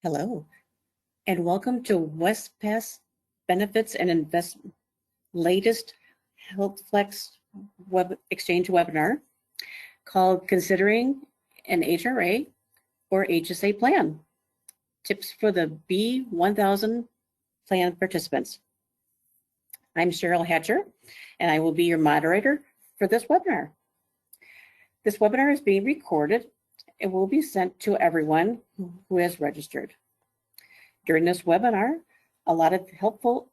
Hello, and welcome to Wespath Benefits and Investments latest HealthFlex web exchange webinar called Considering an HRA or HSA Plan. Tips for the B1000 plan participants. I'm Cheryl Hatcher, and I will be your moderator for this webinar. This webinar is being recorded and will be sent to everyone who has registered. During this webinar, a lot of helpful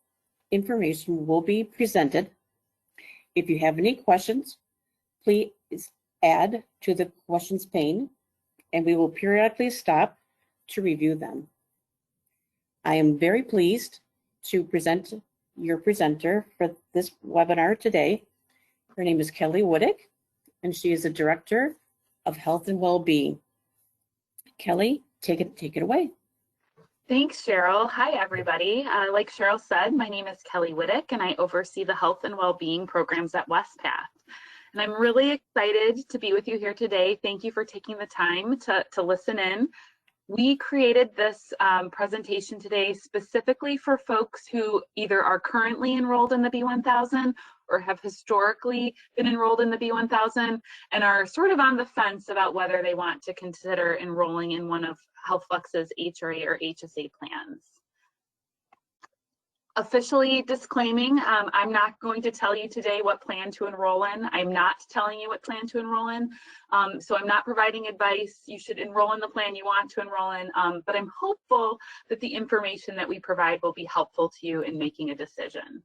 information will be presented. If you have any questions, please add to the questions pane, and we will periodically stop to review them. I am very pleased to present your presenter for this webinar today. Her name is Kelly Woodick, and she is the Director of Health and Wellbeing. Kelly, take it away. Thanks, Cheryl. Hi, everybody. Like Cheryl said, my name is Kelly Woodick, and I oversee the health and well-being programs at Wespath. And I'm really excited to be with you here today. Thank you for taking the time to listen in. We created this presentation today specifically for folks who either are currently enrolled in the B1000 or have historically been enrolled in the B1000 and are sort of on the fence about whether they want to consider enrolling in one of HealthFlex's HRA or HSA plans. Officially disclaiming, I'm not going to tell you today what plan to enroll in. I'm not telling you what plan to enroll in. So I'm not providing advice. You should enroll in the plan you want to enroll in, but I'm hopeful that the information that we provide will be helpful to you in making a decision.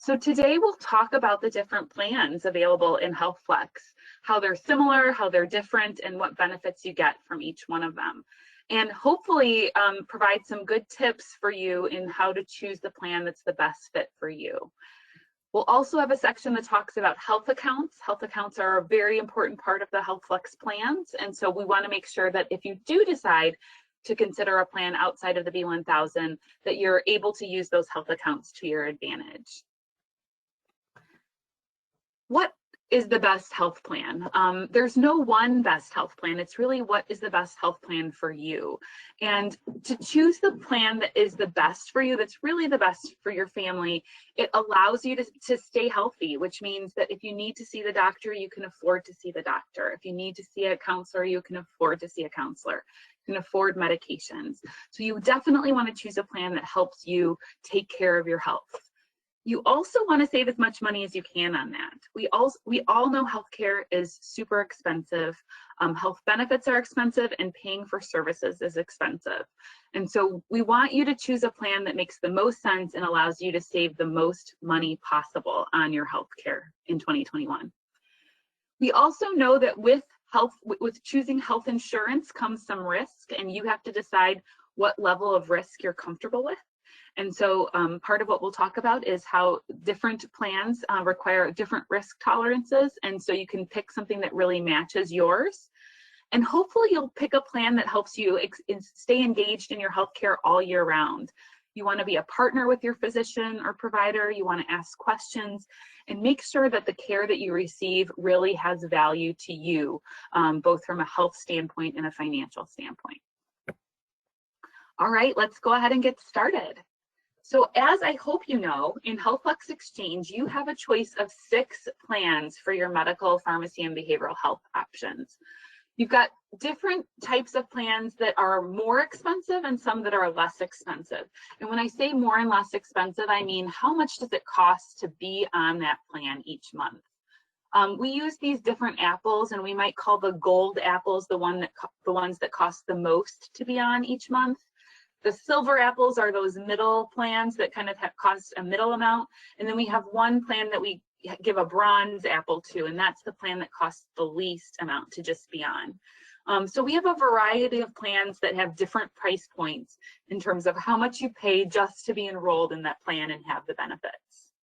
So today we'll talk about the different plans available in HealthFlex, how they're similar, how they're different, and what benefits you get from each one of them. And hopefully provide some good tips for you in how to choose the plan that's the best fit for you. We'll also have a section that talks about health accounts. Health accounts are a very important part of the HealthFlex plans. And so we want to make sure that if you do decide to consider a plan outside of the B1000, that you're able to use those health accounts to your advantage. What is the best health plan? There's no one best health plan. It's really what is the best health plan for you. And to choose the plan that is the best for you, that's really the best for your family, it allows you to stay healthy, which means that if you need to see the doctor, you can afford to see the doctor. If you need to see a counselor, you can afford to see a counselor. You can afford medications. So you definitely want to choose a plan that helps you take care of your health. You also want to save as much money as you can on that. We all know healthcare is super expensive. Health benefits are expensive, and paying for services is expensive. And so we want you to choose a plan that makes the most sense and allows you to save the most money possible on your healthcare in 2021. We also know that with choosing health insurance comes some risk, and you have to decide what level of risk you're comfortable with. And so part of what we'll talk about is how different plans require different risk tolerances. And so you can pick something that really matches yours. And hopefully you'll pick a plan that helps you stay engaged in your healthcare all year round. You want to be a partner with your physician or provider. You want to ask questions and make sure that the care that you receive really has value to you, both from a health standpoint and a financial standpoint. All right, let's go ahead and get started. So as I hope you know, in HealthFlex Exchange, you have a choice of 6 plans for your medical, pharmacy, and behavioral health options. You've got different types of plans that are more expensive and some that are less expensive. And when I say more and less expensive, I mean how much does it cost to be on that plan each month? We use these different apples, and we might call the gold apples the ones that cost the most to be on each month. The silver apples are those middle plans that kind of cost a middle amount. And then we have one plan that we give a bronze apple to, and that's the plan that costs the least amount to just be on. So we have a variety of plans that have different price points in terms of how much you pay just to be enrolled in that plan and have the benefits.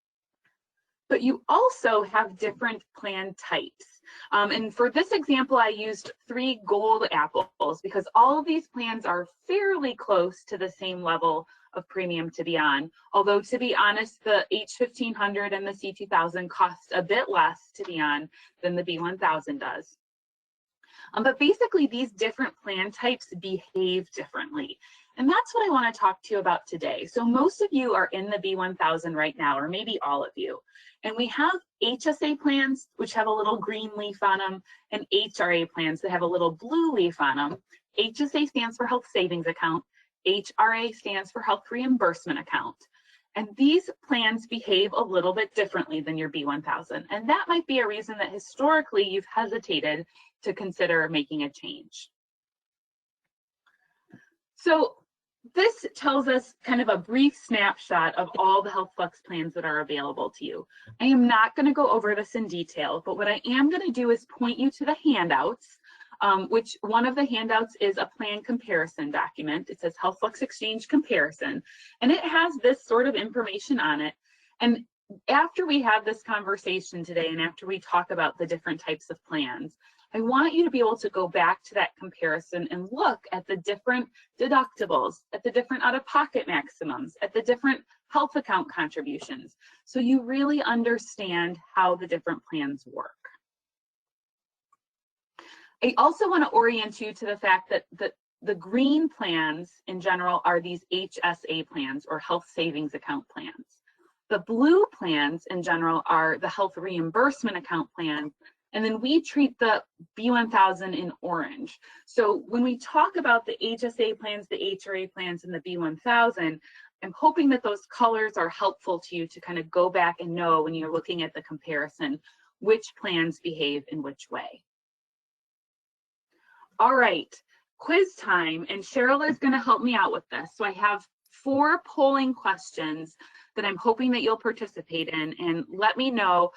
But you also have different plan types. And for this example, I used 3 gold apples because all of these plans are fairly close to the same level of premium to be on. Although to be honest, the H1500 and the C2000 cost a bit less to be on than the B1000 does. But basically, these different plan types behave differently. And that's what I want to talk to you about today. So most of you are in the B1000 right now, or maybe all of you. And we have HSA plans, which have a little green leaf on them, and HRA plans that have a little blue leaf on them. HSA stands for Health Savings Account. HRA stands for Health Reimbursement Account. And these plans behave a little bit differently than your B1000. And that might be a reason that historically you've hesitated to consider making a change. So this tells us kind of a brief snapshot of all the HealthFlex plans that are available to you. I am not going to go over this in detail, but what I am going to do is point you to the handouts, which one of the handouts is a plan comparison document. It says HealthFlex Exchange Comparison, and it has this sort of information on it. And after we have this conversation today, and after we talk about the different types of plans, I want you to be able to go back to that comparison and look at the different deductibles, at the different out-of-pocket maximums, at the different health account contributions, so you really understand how the different plans work. I also want to orient you to the fact that the green plans in general are these HSA plans, or health savings account plans. The blue plans in general are the health reimbursement account plans. And then we treat the B1000 in orange. So when we talk about the HSA plans, the HRA plans, and the B1000, I'm hoping that those colors are helpful to you to kind of go back and know when you're looking at the comparison, which plans behave in which way. All right, quiz time, and Cheryl is going to help me out with this. So I have 4 polling questions that I'm hoping that you'll participate in, and let me know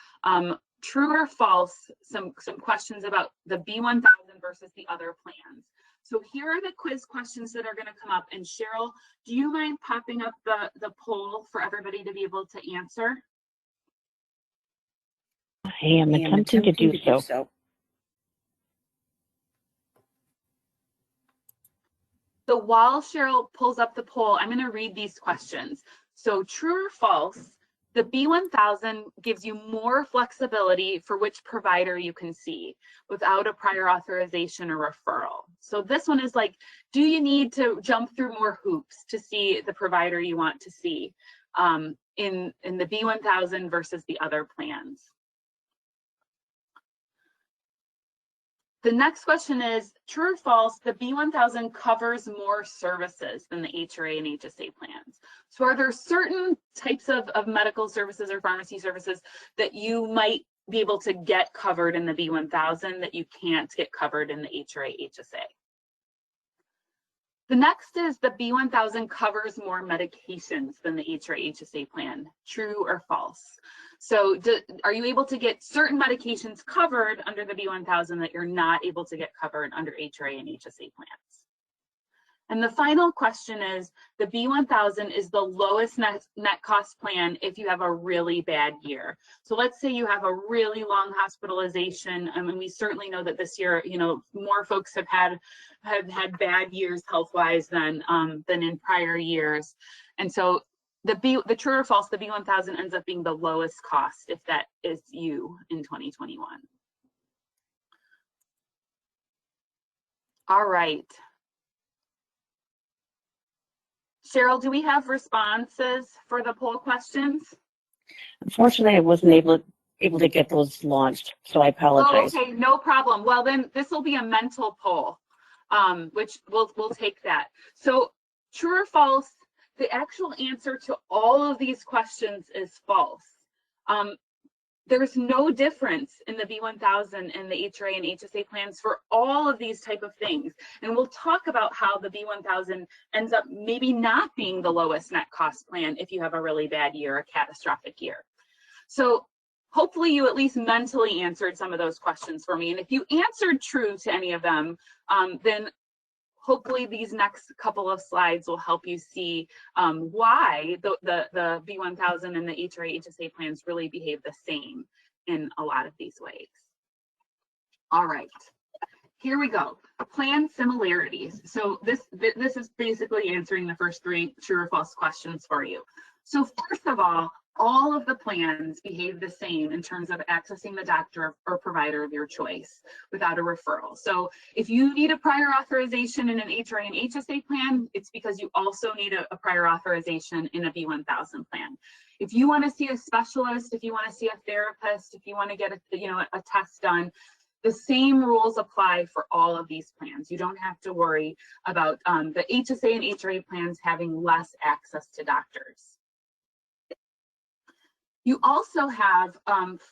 true or false, some questions about the B1000 versus the other plans. So here are the quiz questions that are going to come up. And Cheryl, do you mind popping up the poll for everybody to be able to answer? I am attempting to do so. So while Cheryl pulls up the poll, I'm going to read these questions. So true or false, the B1000 gives you more flexibility for which provider you can see without a prior authorization or referral. So this one is like, do you need to jump through more hoops to see the provider you want to see in the B1000 versus the other plans? The next question is, true or false, the B1000 covers more services than the HRA and HSA plans. So are there certain types of medical services or pharmacy services that you might be able to get covered in the B1000 that you can't get covered in the HRA, HSA? The next is the B1000 covers more medications than the HRA, HSA plan. True or false? So are you able to get certain medications covered under the B1000 that you're not able to get covered under HRA and HSA plans? And the final question is, the B1000 is the lowest net cost plan if you have a really bad year. So let's say you have a really long hospitalization. I mean, we certainly know that this year, you know, more folks have had bad years health-wise than in prior years. And so the true or false, the B1000 ends up being the lowest cost if that is you in 2021. All right. Cheryl, do we have responses for the poll questions? Unfortunately, I wasn't able to get those launched, so I apologize. Oh, okay, no problem. Well, then this will be a mental poll, which we'll take that. So true or false, the actual answer to all of these questions is false. There's no difference in the B1000 and the HRA and HSA plans for all of these type of things. And we'll talk about how the B1000 ends up maybe not being the lowest net cost plan if you have a really bad year, a catastrophic year. So hopefully you at least mentally answered some of those questions for me. And if you answered true to any of them, then hopefully these next couple of slides will help you see why the B1000 and the HRA HSA plans really behave the same in a lot of these ways. All right, here we go. Plan similarities. So this is basically answering the first 3 true or false questions for you. So first of all, all of the plans behave the same in terms of accessing the doctor or provider of your choice without a referral. So if you need a prior authorization in an HRA and HSA plan, it's because you also need a prior authorization in a B1000 plan. If you want to see a specialist, if you want to see a therapist, if you want to get a test done, the same rules apply for all of these plans. You don't have to worry about the HSA and HRA plans having less access to doctors. You also have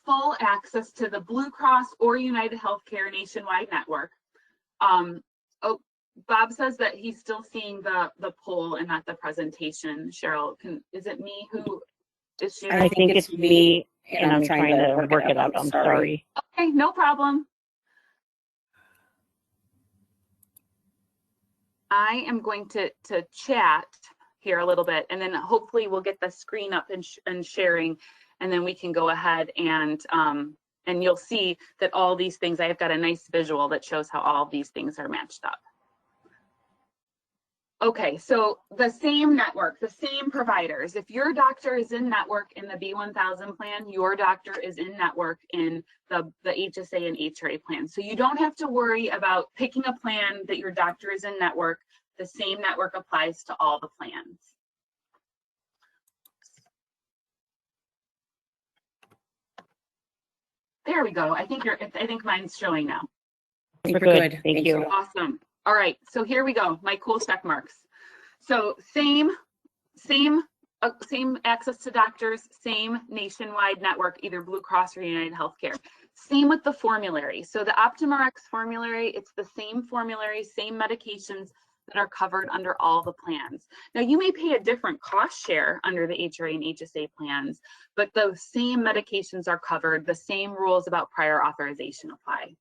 full access to the Blue Cross or United Healthcare nationwide network. Oh, Bob says that he's still seeing the poll and not the presentation. Cheryl, is it me who is sharing? I think it's me, and I'm trying to work it out. I'm sorry. Okay, no problem. I am going to chat here a little bit, and then hopefully we'll get the screen up and sharing, and then we can go ahead and you'll see that all these things, I've got a nice visual that shows how all these things are matched up. Okay, so the same network, the same providers. If your doctor is in network in the B1000 plan, your doctor is in network in the HSA and HRA plan. So you don't have to worry about picking a plan that your doctor is in network. The same network applies to all the plans. There we go. I think mine's showing now. We're good. Thank you. Awesome. All right, so here we go. My cool check marks. So same access to doctors, same nationwide network, either Blue Cross or United Healthcare. Same with the formulary. So the OptumRx formulary, it's the same formulary, same medications that are covered under all the plans. Now you may pay a different cost share under the HRA and HSA plans, but the same medications are covered, the same rules about prior authorization apply.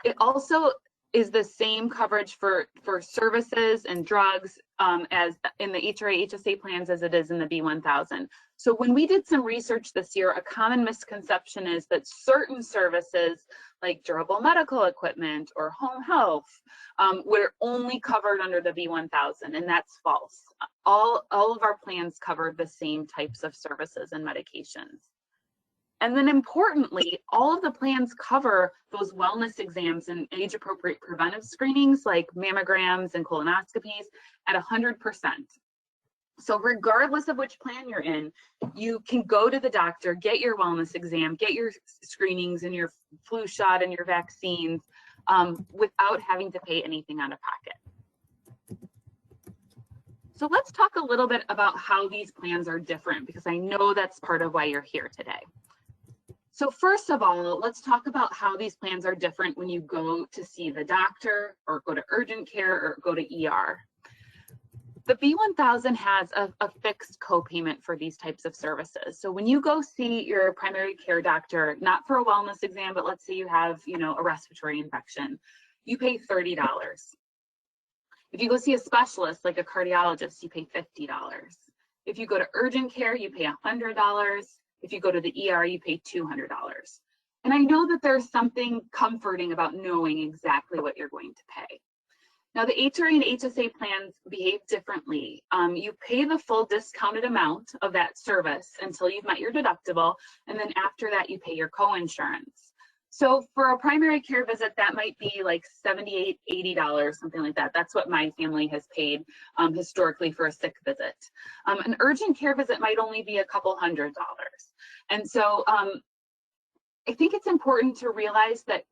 It also is the same coverage for services and drugs as in the HRA HSA plans as it is in the B1000. So when we did some research this year, a common misconception is that certain services like durable medical equipment or home health were only covered under the B1000, and that's false. All of our plans cover the same types of services and medications. And then importantly, all of the plans cover those wellness exams and age-appropriate preventive screenings like mammograms and colonoscopies at 100%. So regardless of which plan you're in, you can go to the doctor, get your wellness exam, get your screenings and your flu shot and your vaccines without having to pay anything out of pocket. So let's talk a little bit about how these plans are different, because I know that's part of why you're here today. So first of all, let's talk about how these plans are different when you go to see the doctor or go to urgent care or go to ER. The B1000 has a fixed copayment for these types of services. So when you go see your primary care doctor, not for a wellness exam, but let's say you have, a respiratory infection, you pay $30. If you go see a specialist like a cardiologist, you pay $50. If you go to urgent care, you pay $100. If you go to the ER, you pay $200. And I know that there's something comforting about knowing exactly what you're going to pay. Now, the HRA and HSA plans behave differently. You pay the full discounted amount of that service until you've met your deductible, and then after that, you pay your coinsurance. So for a primary care visit, that might be like $78, $80, something like that. That's what my family has paid historically for a sick visit. An urgent care visit might only be a couple $100s. And so I think it's important to realize that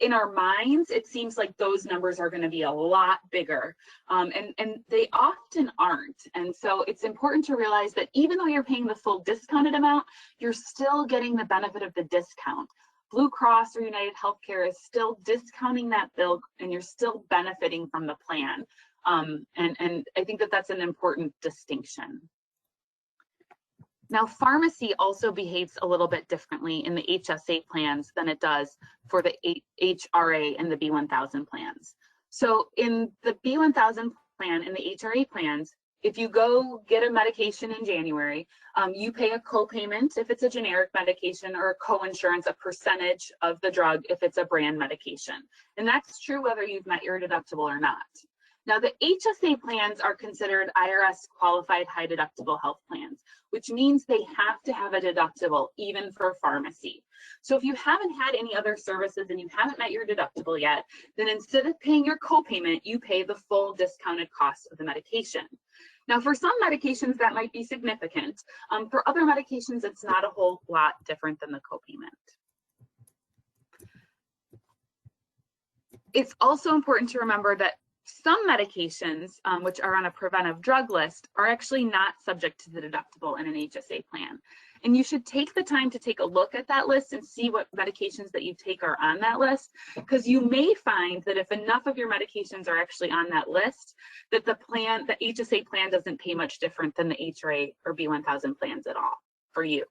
in our minds, it seems like those numbers are going to be a lot bigger, and they often aren't. And so it's important to realize that even though you're paying the full discounted amount, you're still getting the benefit of the discount. Blue Cross or United Healthcare is still discounting that bill, and you're still benefiting from the plan. And I think that that's an important distinction. Now, pharmacy also behaves a little bit differently in the HSA plans than it does for the HRA and the B1000 plans. So in the B1000 plan and the HRA plans, if you go get a medication in January, you pay a copayment if it's a generic medication, or a coinsurance, a percentage of the drug if it's a brand medication. And that's true whether you've met your deductible or not. Now, the HSA plans are considered IRS qualified high deductible health plans, which means they have to have a deductible even for pharmacy. So if you haven't had any other services and you haven't met your deductible yet, then instead of paying your copayment, you pay the full discounted cost of the medication. Now, for some medications, that might be significant. For other medications, it's not a whole lot different than the copayment. It's also important to remember that some medications, which are on a preventive drug list, are actually not subject to the deductible in an HSA plan. And you should take the time to take a look at that list and see what medications that you take are on that list, because you may find that if enough of your medications are actually on that list, that the HSA plan doesn't pay much different than the HRA or B1000 plans at all for you.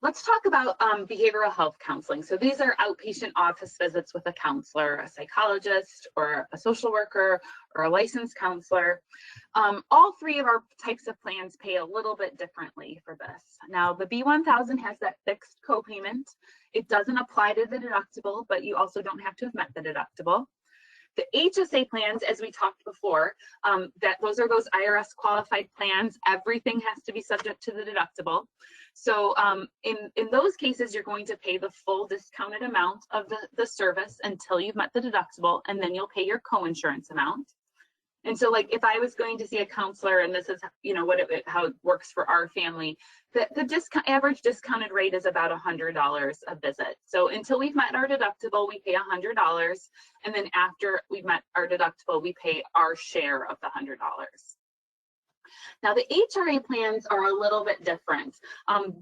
Let's talk about behavioral health counseling. So these are outpatient office visits with a counselor, a psychologist, or a social worker, or a licensed counselor. All three of our types of plans pay a little bit differently for this. Now, the B1000 has that fixed copayment. It doesn't apply to the deductible, but you also don't have to have met the deductible. The HSA plans, as we talked before, those are those IRS qualified plans. Everything has to be subject to the deductible. So in those cases, you're going to pay the full discounted amount of the service until you've met the deductible, and then you'll pay your co-insurance amount. And so, like, if I was going to see a counselor, and this is, you know, how it works for our family, the average discounted rate is about $100 a visit. So until we've met our deductible, we pay $100, and then after we've met our deductible, we pay our share of the $100. Now, the HRA plans are a little bit different.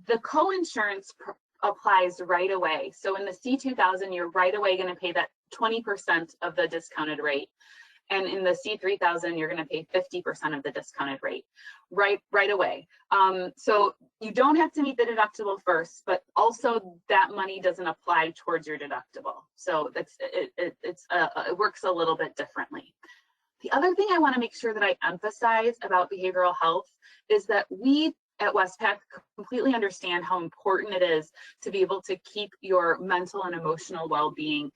The co-insurance applies right away. So in the C2000, you're right away going to pay that 20% of the discounted rate. And in the C3000, you're going to pay 50% of the discounted rate right away. So you don't have to meet the deductible first, but also that money doesn't apply towards your deductible. So it works a little bit differently. The other thing I want to make sure that I emphasize about behavioral health is that we at Wespath completely understand how important it is to be able to keep your mental and emotional well-being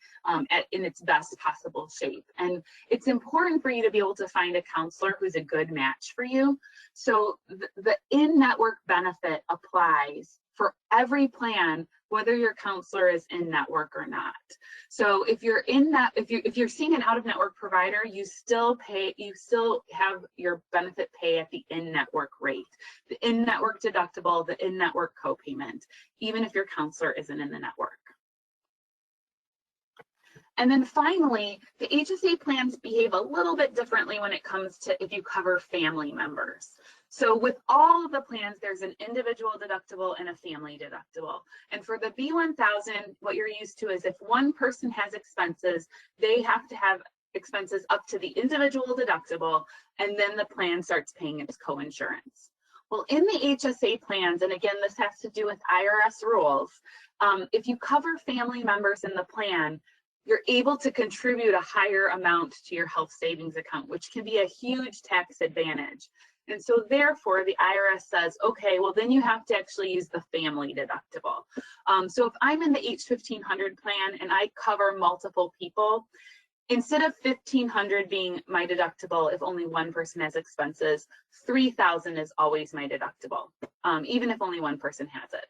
in its best possible shape. And it's important for you to be able to find a counselor who's a good match for you. So the in-network benefit applies for every plan, whether your counselor is in network or not. So if you're if you're seeing an out-of-network provider, you still have your benefit pay at the in-network rate, the in-network deductible, the in-network copayment, even if your counselor isn't in the network. And then finally, the HSA plans behave a little bit differently when it comes to if you cover family members. So with all of the plans, there's an individual deductible and a family deductible. And for the B1000, what you're used to is if one person has expenses, they have to have expenses up to the individual deductible, and then the plan starts paying its co-insurance. Well, in the HSA plans, and again, this has to do with IRS rules, if you cover family members in the plan, you're able to contribute a higher amount to your health savings account, which can be a huge tax advantage. And so therefore, the IRS says, okay, well, then you have to actually use the family deductible. So if I'm in the H1500 plan and I cover multiple people, instead of $1,500 being my deductible, if only one person has expenses, $3,000 is always my deductible, even if only one person has it.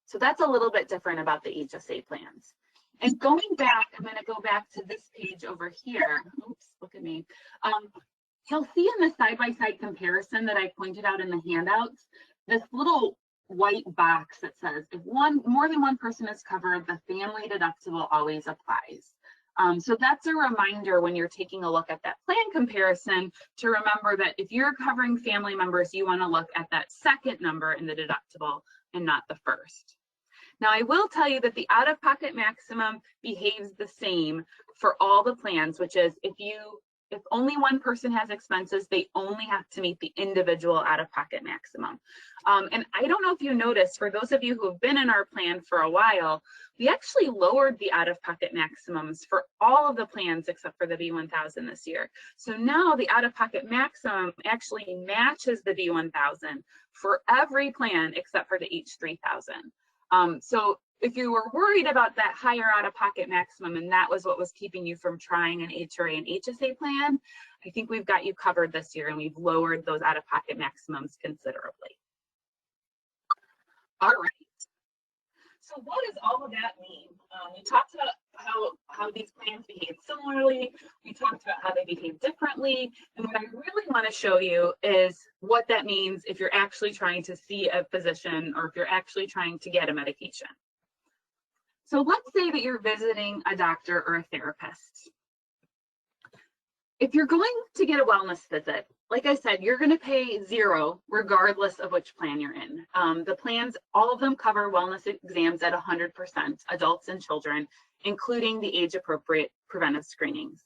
So that's a little bit different about the HSA plans. And going back, I'm going to go back to this page over here. Oops, look at me. You'll see in the side-by-side comparison that I pointed out in the handouts, this little white box that says if more than one person is covered, the family deductible always applies. So that's a reminder when you're taking a look at that plan comparison to remember that if you're covering family members, you want to look at that second number in the deductible and not the first. Now, I will tell you that the out-of-pocket maximum behaves the same for all the plans, which is if only one person has expenses, they only have to meet the individual out-of-pocket maximum. And I don't know if you noticed, for those of you who have been in our plan for a while, we actually lowered the out-of-pocket maximums for all of the plans except for the B1000 this year. So now the out-of-pocket maximum actually matches the B1000 for every plan except for the H3000. So if you were worried about that higher out-of-pocket maximum and that was what was keeping you from trying an HRA and HSA plan, I think we've got you covered this year and we've lowered those out-of-pocket maximums considerably. All right. So what does all of that mean? We talked about how these plans behave similarly. We talked about how they behave differently. And what I really want to show you is what that means if you're actually trying to see a physician or if you're actually trying to get a medication. So let's say that you're visiting a doctor or a therapist. If you're going to get a wellness visit, like I said, you're going to pay $0 regardless of which plan you're in. The plans, all of them cover wellness exams at 100%, adults and children, including the age-appropriate preventive screenings.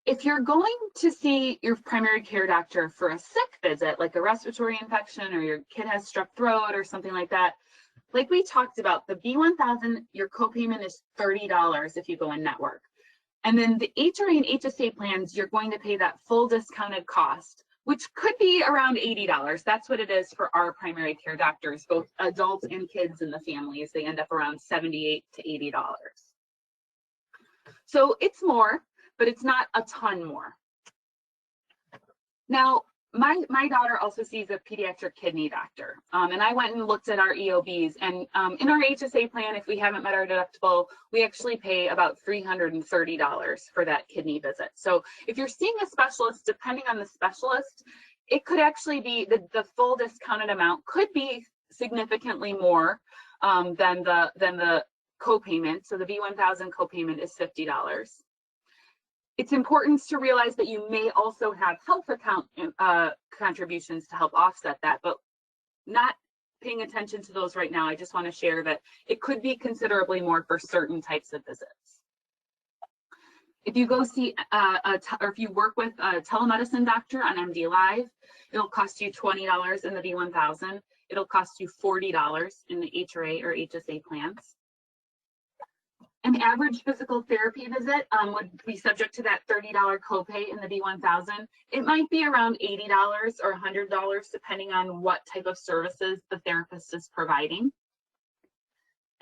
If you're going to see your primary care doctor for a sick visit, like a respiratory infection or your kid has strep throat or something like that, like we talked about, the B1000, your copayment is $30 if you go in network. And then the HRA and HSA plans, you're going to pay that full discounted cost, which could be around $80. That's what it is for our primary care doctors, both adults and kids in the families. They end up around $78 to $80. So it's more, but it's not a ton more. Now, my daughter also sees a pediatric kidney doctor, and I went and looked at our EOBs, and in our HSA plan, if we haven't met our deductible, we actually pay about $330 for that kidney visit. So if you're seeing a specialist, depending on the specialist, it could actually be the full discounted amount could be significantly more than the copayment. So the B1000 copayment is $50. It's important to realize that you may also have health account contributions to help offset that, but not paying attention to those right now. I just want to share that it could be considerably more for certain types of visits. If you go see, or if you work with a telemedicine doctor on MD Live, it'll cost you $20 in the B1000. It'll cost you $40 in the HRA or HSA plans. An average physical therapy visit would be subject to that $30 copay in the B1000. It might be around $80 or $100 depending on what type of services the therapist is providing.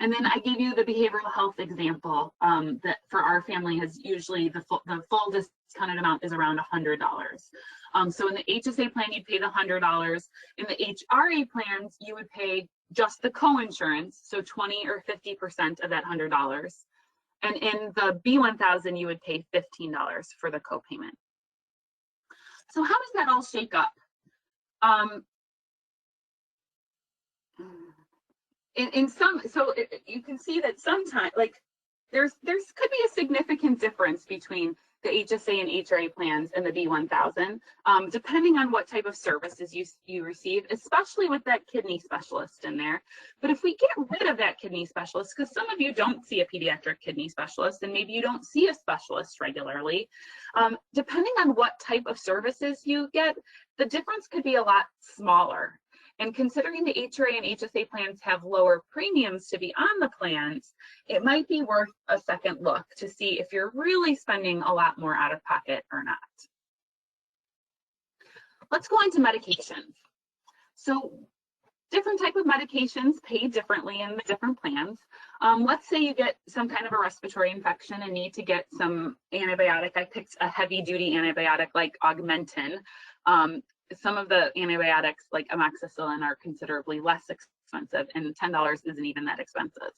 And then I gave you the behavioral health example that for our family has usually the full discounted amount is around $100. So in the HSA plan, you'd pay the $100. In the HRA plans, you would pay just the co-insurance, so 20 or 50% of that $100. And in the B1000, you would pay $15 for the copayment. So how does that all shake up? You can see that sometimes, like, there's could be a significant difference between the HSA and HRA plans and the B1000, depending on what type of services you receive, especially with that kidney specialist in there. But if we get rid of that kidney specialist, because some of you don't see a pediatric kidney specialist, and maybe you don't see a specialist regularly, depending on what type of services you get, the difference could be a lot smaller. And considering the HRA and HSA plans have lower premiums to be on the plans, it might be worth a second look to see if you're really spending a lot more out of pocket or not. Let's go into medications. So different type of medications pay differently in the different plans. Let's say you get some kind of a respiratory infection and need to get some antibiotic. I picked a heavy duty antibiotic like Augmentin. Some of the antibiotics like amoxicillin are considerably less expensive, and $10 isn't even that expensive.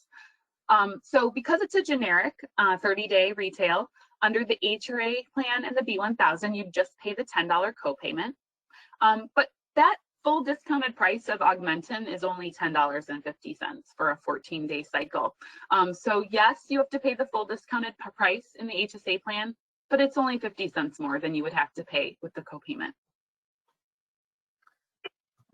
So because it's a generic 30-day retail, under the HRA plan and the B1000, you just pay the $10 copayment. But that full discounted price of Augmentin is only $10.50 for a 14-day cycle. So yes, you have to pay the full discounted price in the HSA plan, but it's only 50 cents more than you would have to pay with the copayment.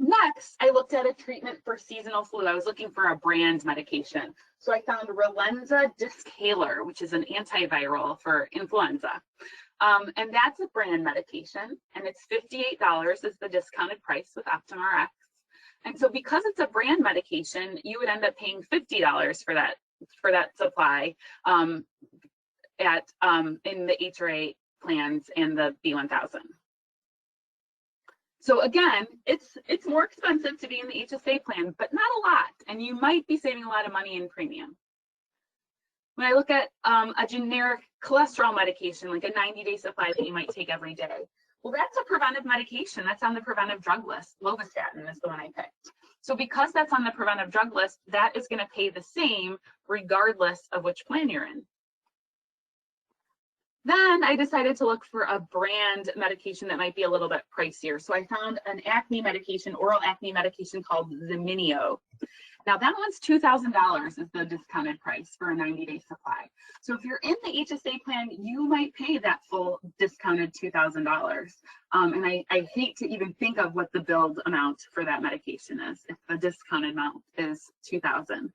Next, I looked at a treatment for seasonal flu. I was looking for a brand medication. So I found Relenza Discaler, which is an antiviral for influenza. And that's a brand medication, and it's $58 is the discounted price with Optum Rx. And so because it's a brand medication, you would end up paying $50 for that supply in the HRA plans and the B1000. So again, it's more expensive to be in the HSA plan, but not a lot, and you might be saving a lot of money in premium. When I look at a generic cholesterol medication, like a 90-day supply that you might take every day, well, that's a preventive medication. That's on the preventive drug list. Lovastatin is the one I picked. So because that's on the preventive drug list, that is going to pay the same regardless of which plan you're in. Then I decided to look for a brand medication that might be a little bit pricier. So I found an acne medication, oral acne medication called Ziminio. Now that one's $2,000 is the discounted price for a 90-day supply. So if you're in the HSA plan, you might pay that full discounted $2,000. And I hate to even think of what the billed amount for that medication is if the discounted amount is $2,000.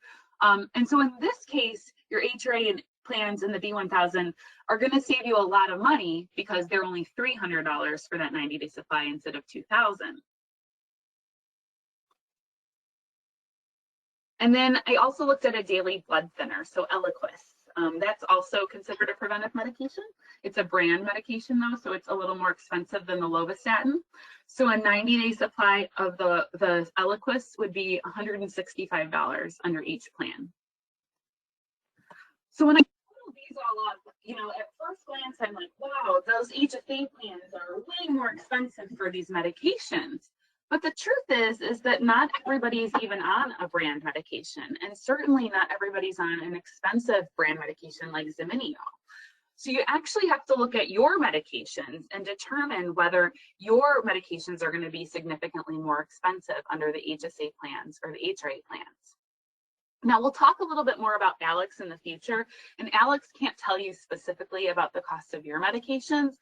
And so in this case, your HRA and plans in the B1000 are going to save you a lot of money because they're only $300 for that 90-day supply instead of $2,000. And then I also looked at a daily blood thinner, so Eliquis. That's also considered a preventive medication. It's a brand medication though, so it's a little more expensive than the Lovastatin. So a 90-day supply of the Eliquis would be $165 under each plan. So when I total these all up, you know, at first glance, I'm like, wow, those HSA plans are way more expensive for these medications. But the truth is that not everybody's even on a brand medication, and certainly not everybody's on an expensive brand medication like Ziminio. So you actually have to look at your medications and determine whether your medications are going to be significantly more expensive under the HSA plans or the HRA plans. Now we'll talk a little bit more about Alex in the future, and Alex can't tell you specifically about the cost of your medications,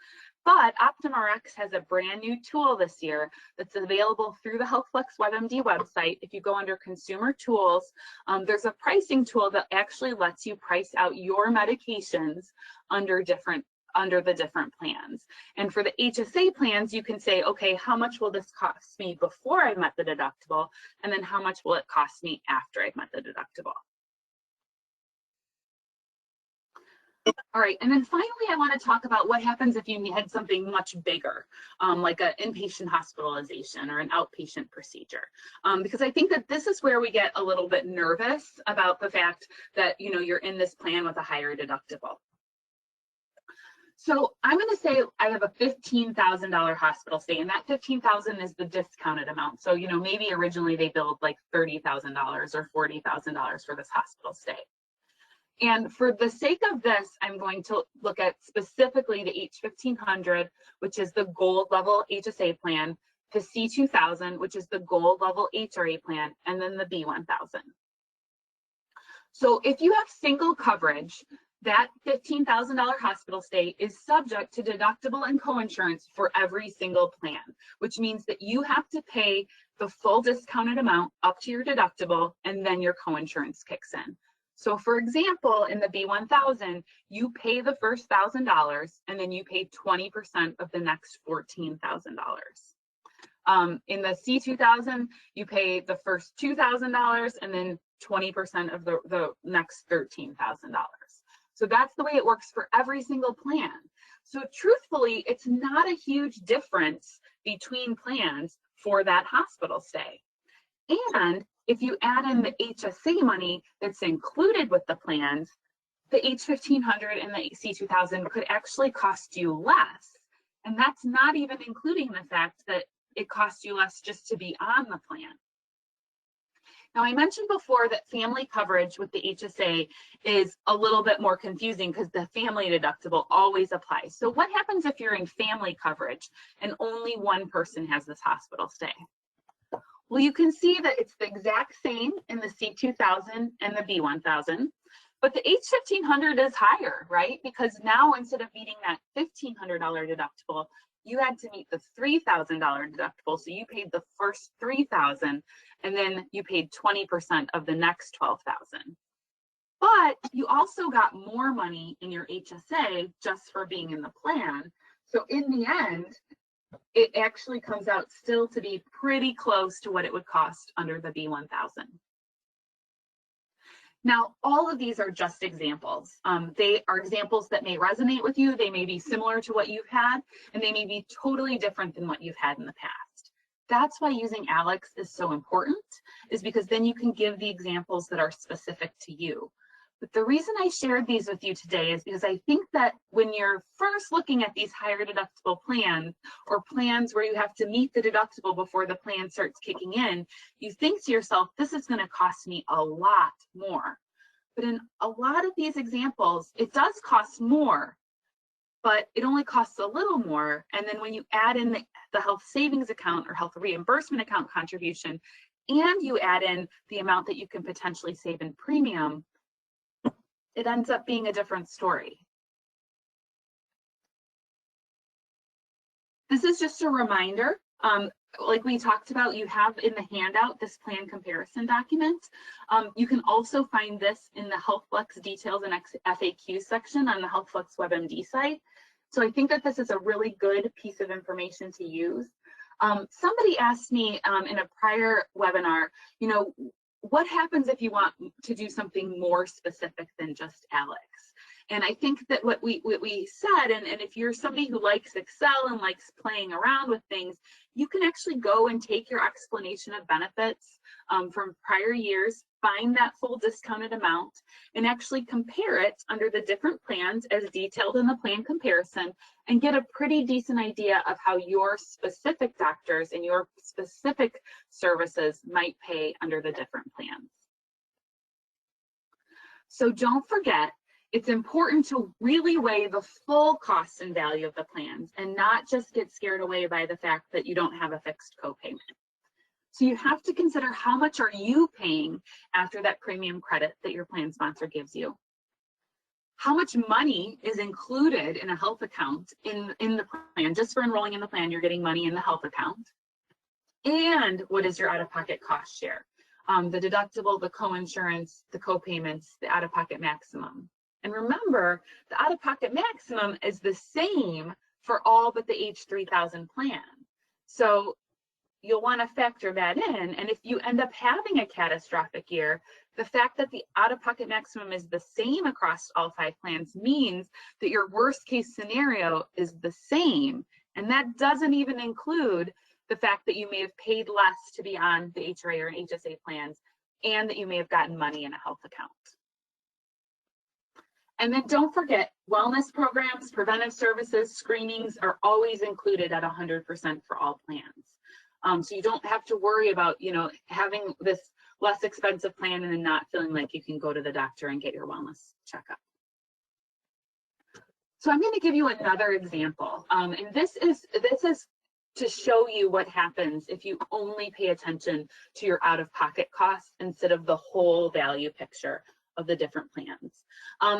but OptumRx has a brand new tool this year that's available through the HealthFlex WebMD website. If you go under Consumer Tools, there's a pricing tool that actually lets you price out your medications under the different plans. And for the HSA plans, you can say, okay, how much will this cost me before I've met the deductible? And then how much will it cost me after I've met the deductible? All right, and then finally, I want to talk about what happens if you had something much bigger, like an inpatient hospitalization or an outpatient procedure, because I think that this is where we get a little bit nervous about the fact that, you know, you're in this plan with a higher deductible. So I'm going to say I have a $15,000 hospital stay, and that $15,000 is the discounted amount. So, you know, maybe originally they billed like $30,000 or $40,000 for this hospital stay. And for the sake of this, I'm going to look at specifically the H1500, which is the gold level HSA plan, the C2000, which is the gold level HRA plan, and then the B1000. So if you have single coverage, that $15,000 hospital stay is subject to deductible and coinsurance for every single plan, which means that you have to pay the full discounted amount up to your deductible, and then your coinsurance kicks in. So for example, in the B1000, you pay the first $1,000 and then you pay 20% of the next $14,000. In the C2000, you pay the first $2,000 and then 20% of the next $13,000. So that's the way it works for every single plan. So truthfully, it's not a huge difference between plans for that hospital stay. And if you add in the HSA money that's included with the plans, the H1500 and the C2000 could actually cost you less. And that's not even including the fact that it costs you less just to be on the plan. Now, I mentioned before that family coverage with the HSA is a little bit more confusing because the family deductible always applies. So what happens if you're in family coverage and only one person has this hospital stay? Well, you can see that it's the exact same in the C2000 and the B1000, but the H1500 is higher, right? Because now instead of meeting that $1,500 deductible, you had to meet the $3,000 deductible. So you paid the first $3,000 and then you paid 20% of the next $12,000. But you also got more money in your HSA just for being in the plan. So in the end, it actually comes out still to be pretty close to what it would cost under the B1000. Now, all of these are just examples. They are examples that may resonate with you. They may be similar to what you've had, and they may be totally different than what you've had in the past. That's why using ALEX is so important, is because then you can give the examples that are specific to you. But the reason I shared these with you today is because I think that when you're first looking at these higher deductible plans, or plans where you have to meet the deductible before the plan starts kicking in, you think to yourself, this is going to cost me a lot more. But in a lot of these examples, it does cost more, but it only costs a little more. And then when you add in the health savings account or health reimbursement account contribution, and you add in the amount that you can potentially save in premium, it ends up being a different story. This is just a reminder. Like we talked about, you have in the handout this plan comparison document. You can also find this in the HealthFlex details and FAQ section on the HealthFlex WebMD site. So I think that this is a really good piece of information to use. Somebody asked me in a prior webinar, you know, what happens if you want to do something more specific than just ALEX? And I think that what we said, and if you're somebody who likes Excel and likes playing around with things, you can actually go and take your explanation of benefits from prior years, find that full discounted amount, and actually compare it under the different plans as detailed in the plan comparison, and get a pretty decent idea of how your specific doctors and your specific services might pay under the different plans. So don't forget, it's important to really weigh the full cost and value of the plans and not just get scared away by the fact that you don't have a fixed copayment. So you have to consider, how much are you paying after that premium credit that your plan sponsor gives you? How much money is included in a health account in the plan? Just for enrolling in the plan, you're getting money in the health account. And what is your out-of-pocket cost share? The deductible, the co-insurance, the co-payments, the out-of-pocket maximum. And remember, the out-of-pocket maximum is the same for all but the H3000 plan. So you'll want to factor that in. And if you end up having a catastrophic year, the fact that the out-of-pocket maximum is the same across all 5 plans means that your worst case scenario is the same. And that doesn't even include the fact that you may have paid less to be on the HRA or HSA plans, and that you may have gotten money in a health account. And then don't forget, wellness programs, preventive services, screenings are always included at 100% for all plans. So you don't have to worry about, you know, having this less expensive plan and then not feeling like you can go to the doctor and get your wellness checkup. So I'm going to give you another example, and this is to show you what happens if you only pay attention to your out-of-pocket costs instead of the whole value picture of the different plans.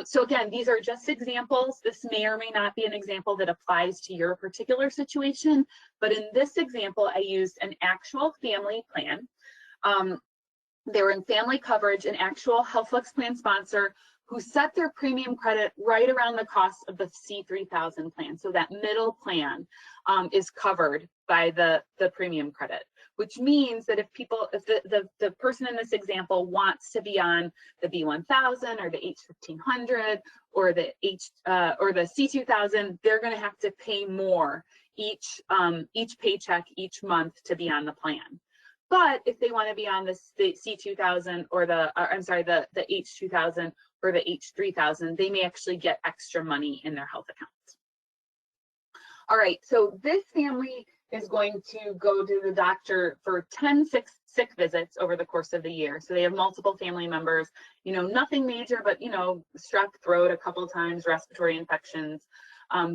So again, these are just examples. This may or may not be an example that applies to your particular situation, but in this example, I used an actual family plan. They were in family coverage, an actual HealthFlex plan sponsor who set their premium credit right around the cost of the C3000 plan. So that middle plan is covered by the premium credit, which means that if the person in this example wants to be on the B1000 or the H1500 or the C2000, they're going to have to pay more each paycheck each month to be on the plan. But if they want to be on the C2000 or the H2000 or the H3000, they may actually get extra money in their health account. All right, so this family is going to go to the doctor for 10 sick visits over the course of the year. So they have multiple family members, you know, nothing major, but, you know, strep throat a couple times, respiratory infections.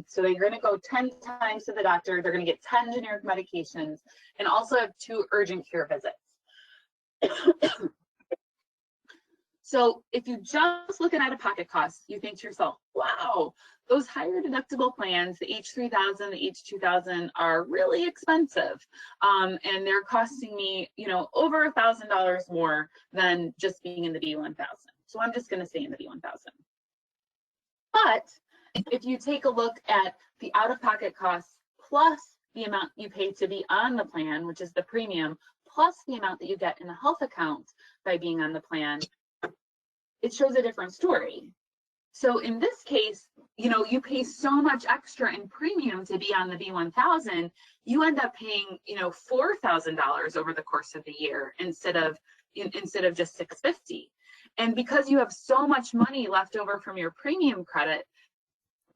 So they're going to go 10 times to the doctor. They're going to get 10 generic medications and also have 2 urgent care visits. So if you just look at out-of-pocket costs, you think to yourself, wow, those higher deductible plans, the H3000, the H2000 are really expensive. And they're costing me, you know, over $1,000 more than just being in the B1000. So I'm just going to stay in the B1000. But if you take a look at the out-of-pocket costs plus the amount you pay to be on the plan, which is the premium, plus the amount that you get in the health account by being on the plan, it shows a different story. So in this case, you know, you pay so much extra in premium to be on the B1000, you end up paying, you know, $4,000 over the course of the year instead of just $650. And because you have so much money left over from your premium credit,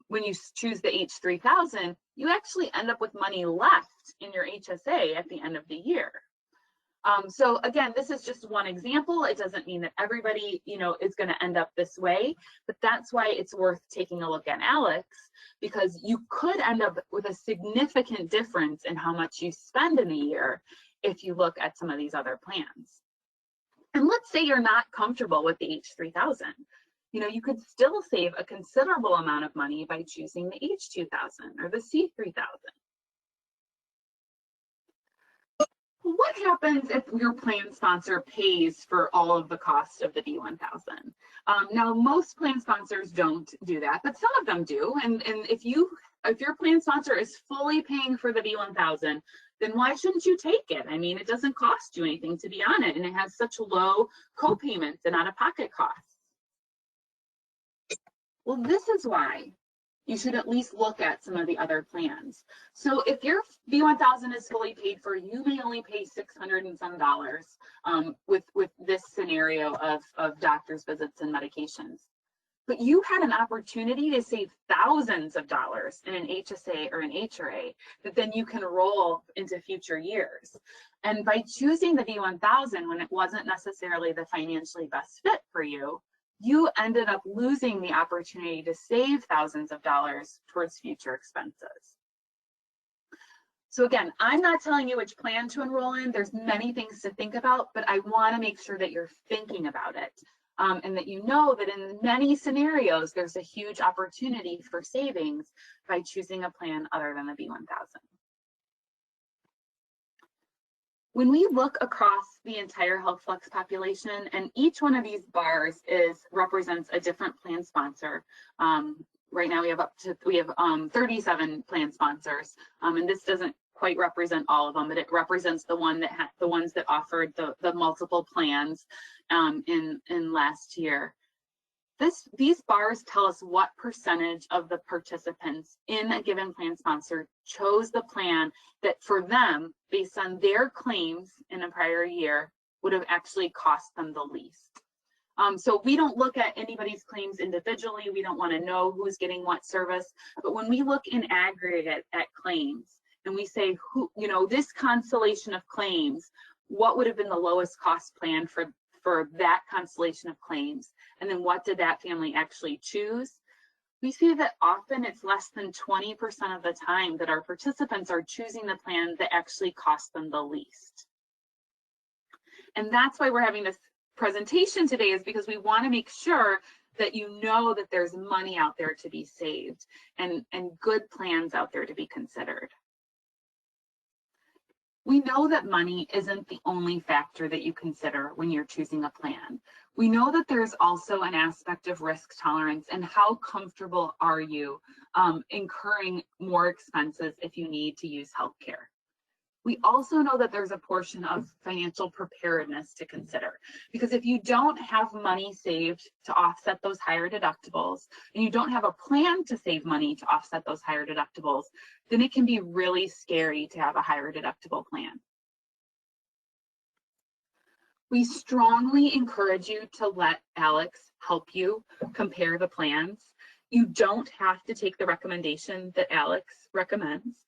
when you choose the H3000, you actually end up with money left in your HSA at the end of the year. So again, this is just one example. It doesn't mean that everybody, you know, is going to end up this way, but that's why it's worth taking a look at Alex, because you could end up with a significant difference in how much you spend in a year if you look at some of these other plans. And let's say you're not comfortable with the H3000. You know, you could still save a considerable amount of money by choosing the H2000 or the C3000. What happens if your plan sponsor pays for all of the cost of the B1000? Now, most plan sponsors don't do that, but some of them do. And if your plan sponsor is fully paying for the B1000, then why shouldn't you take it? I mean, it doesn't cost you anything to be on it, and it has such low co-payments and out-of-pocket costs. Well, this is why you should at least look at some of the other plans. So if your B1000 is fully paid for, you may only pay $600 and some dollars with this scenario of doctor's visits and medications. But you had an opportunity to save thousands of dollars in an HSA or an HRA that then you can roll into future years. And by choosing the B1000 when it wasn't necessarily the financially best fit for you, you ended up losing the opportunity to save thousands of dollars towards future expenses. So again, I'm not telling you which plan to enroll in. There's many things to think about, but I want to make sure that you're thinking about it and that you know that in many scenarios, there's a huge opportunity for savings by choosing a plan other than the B1000. When we look across the entire HealthFlex population, and each one of these bars represents a different plan sponsor. Right now we have 37 plan sponsors, and this doesn't quite represent all of them, but it represents the ones that offered the multiple plans in last year. These bars tell us what percentage of the participants in a given plan sponsor chose the plan that for them, based on their claims in a prior year, would have actually cost them the least. So we don't look at anybody's claims individually. We don't want to know who's getting what service. But when we look in aggregate at claims and we say, this constellation of claims, what would have been the lowest cost plan for that constellation of claims, and then what did that family actually choose? We see that often it's less than 20% of the time that our participants are choosing the plan that actually cost them the least. And that's why we're having this presentation today, is because we want to make sure that you know that there's money out there to be saved and good plans out there to be considered. We know that money isn't the only factor that you consider when you're choosing a plan. We know that there's also an aspect of risk tolerance and how comfortable are you incurring more expenses if you need to use healthcare. We also know that there's a portion of financial preparedness to consider, because if you don't have money saved to offset those higher deductibles, and you don't have a plan to save money to offset those higher deductibles, then it can be really scary to have a higher deductible plan. We strongly encourage you to let Alex help you compare the plans. You don't have to take the recommendation that Alex recommends.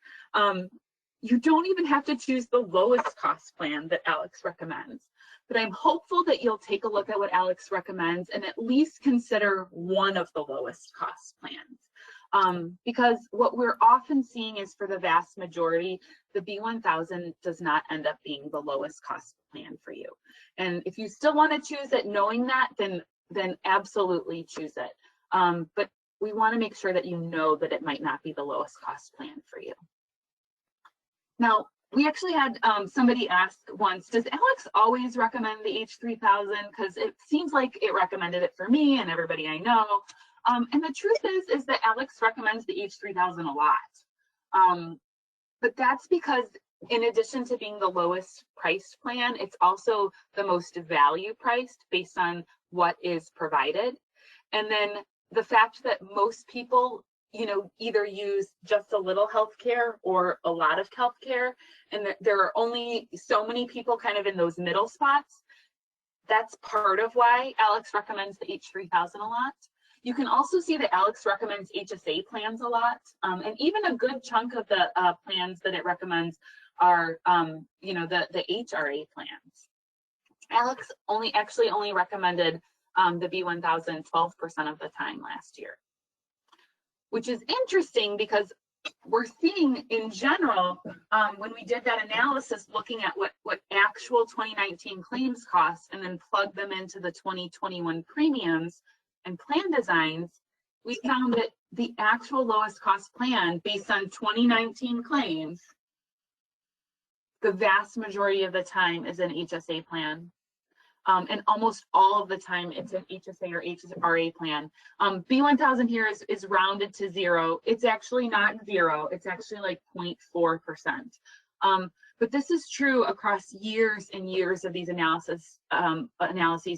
You don't even have to choose the lowest cost plan that Alex recommends, but I'm hopeful that you'll take a look at what Alex recommends and at least consider one of the lowest cost plans. Because what we're often seeing is, for the vast majority, the B1000 does not end up being the lowest cost plan for you. And if you still want to choose it knowing that, then absolutely choose it. But we want to make sure that you know that it might not be the lowest cost plan for you. Now, we actually had somebody ask once, does Alex always recommend the H3000? Because it seems like it recommended it for me and everybody I know. And the truth is that Alex recommends the H3000 a lot. But that's because in addition to being the lowest priced plan, it's also the most value priced based on what is provided. And then the fact that most people, you know, either use just a little healthcare or a lot of healthcare, and there are only so many people kind of in those middle spots. That's part of why Alex recommends the H3000 a lot. You can also see that Alex recommends HSA plans a lot, and even a good chunk of the plans that it recommends are, you know, the HRA plans. Alex actually only recommended the B1000 12% of the time last year, which is interesting because we're seeing in general, when we did that analysis looking at what actual 2019 claims costs and then plug them into the 2021 premiums and plan designs, we found that the actual lowest cost plan based on 2019 claims, the vast majority of the time is an HSA plan. And almost all of the time it's an HSA or HRA plan. B1000 here is rounded to 0. It's actually not 0. It's actually like 0.4%. But this is true across years and years of these analyses.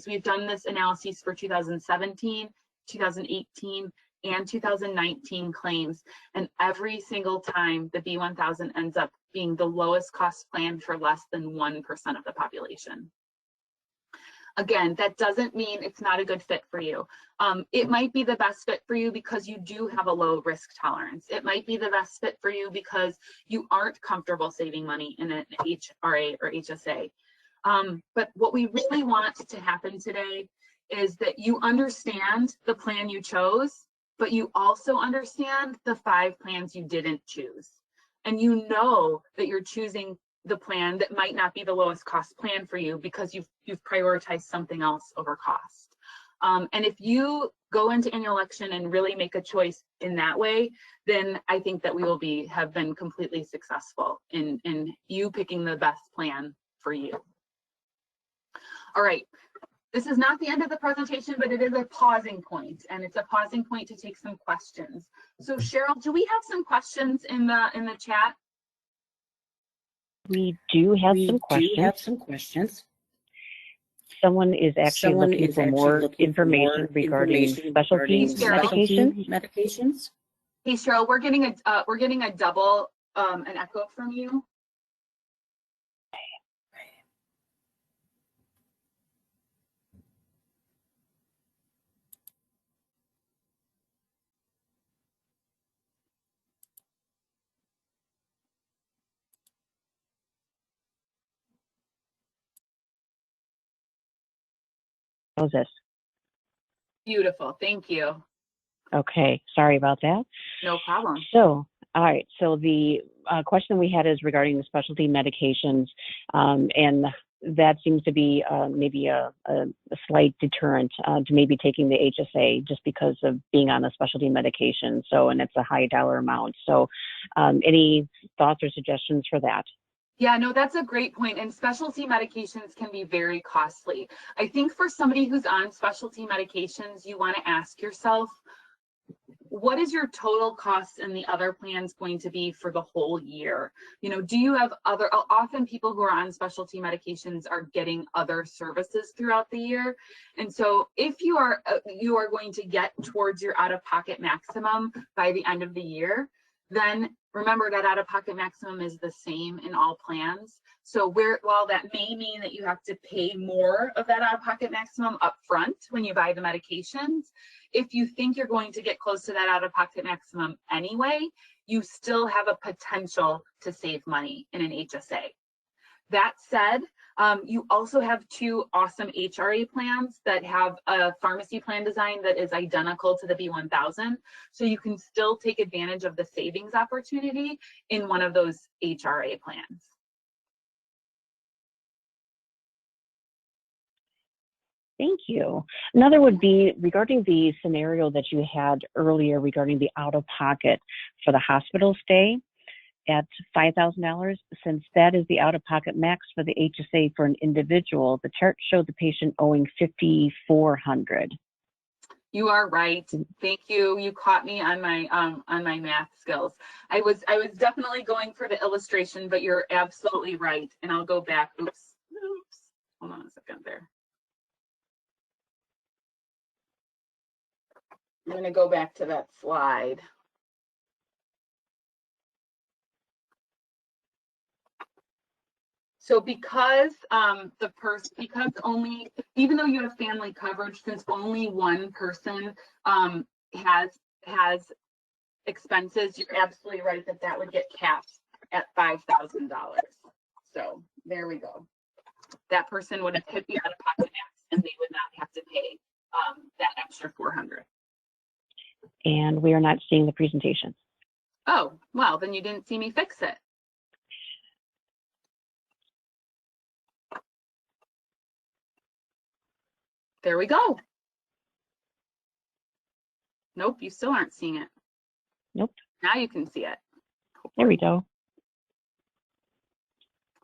We've done this analysis for 2017, 2018, and 2019 claims. And every single time the B1000 ends up being the lowest cost plan for less than 1% of the population. Again, that doesn't mean it's not a good fit for you. It might be the best fit for you because you do have a low risk tolerance. It might be the best fit for you because you aren't comfortable saving money in an HRA or HSA. But what we really want to happen today is that you understand the plan you chose, but you also understand the 5 plans you didn't choose. And you know that you're choosing the plan that might not be the lowest cost plan for you because you've prioritized something else over cost. And if you go into annual election and really make a choice in that way, then I think that we will have been completely successful in you picking the best plan for you. All right, this is not the end of the presentation, but it is a pausing point, and it's a pausing point to take some questions. So Cheryl, do we have some questions in the chat? We do have some questions. Someone is actually looking for more information regarding specialty medications. Hey Cheryl, we're getting a double an echo from you. How's this? Beautiful, thank you. Okay, sorry about that. No problem. So, all right, so the question we had is regarding the specialty medications, and that seems to be maybe a slight deterrent to maybe taking the HSA just because of being on a specialty medication. So, and it's a high dollar amount. So, any thoughts or suggestions for that? Yeah, no, that's a great point. And specialty medications can be very costly. I think for somebody who's on specialty medications, you want to ask yourself, what is your total cost in the other plans going to be for the whole year? You know, do you have often people who are on specialty medications are getting other services throughout the year. And so if you are going to get towards your out-of-pocket maximum by the end of the year, then remember that out-of-pocket maximum is the same in all plans. So while that may mean that you have to pay more of that out-of-pocket maximum up front when you buy the medications, if you think you're going to get close to that out-of-pocket maximum anyway, you still have a potential to save money in an HSA. That said, you also have 2 awesome HRA plans that have a pharmacy plan design that is identical to the B1000. So you can still take advantage of the savings opportunity in one of those HRA plans. Thank you. Another would be regarding the scenario that you had earlier regarding the out-of-pocket for the hospital stay at $5,000. Since that is the out-of-pocket max for the HSA for an individual, the chart showed the patient owing $5,400. You are right. Thank you. You caught me on my math skills. I was definitely going for the illustration, but you're absolutely right. And I'll go back. Oops. Hold on a second there. I'm going to go back to that slide. So because because only, even though you have family coverage, since only one person has expenses, you're absolutely right that that would get capped at $5,000. So there we go. That person would have hit the out-of-pocket max, and they would not have to pay that extra $400. And we are not seeing the presentation. Oh, well, then you didn't see me fix it. There we go. Nope, you still aren't seeing it. Nope. Now you can see it. There we go.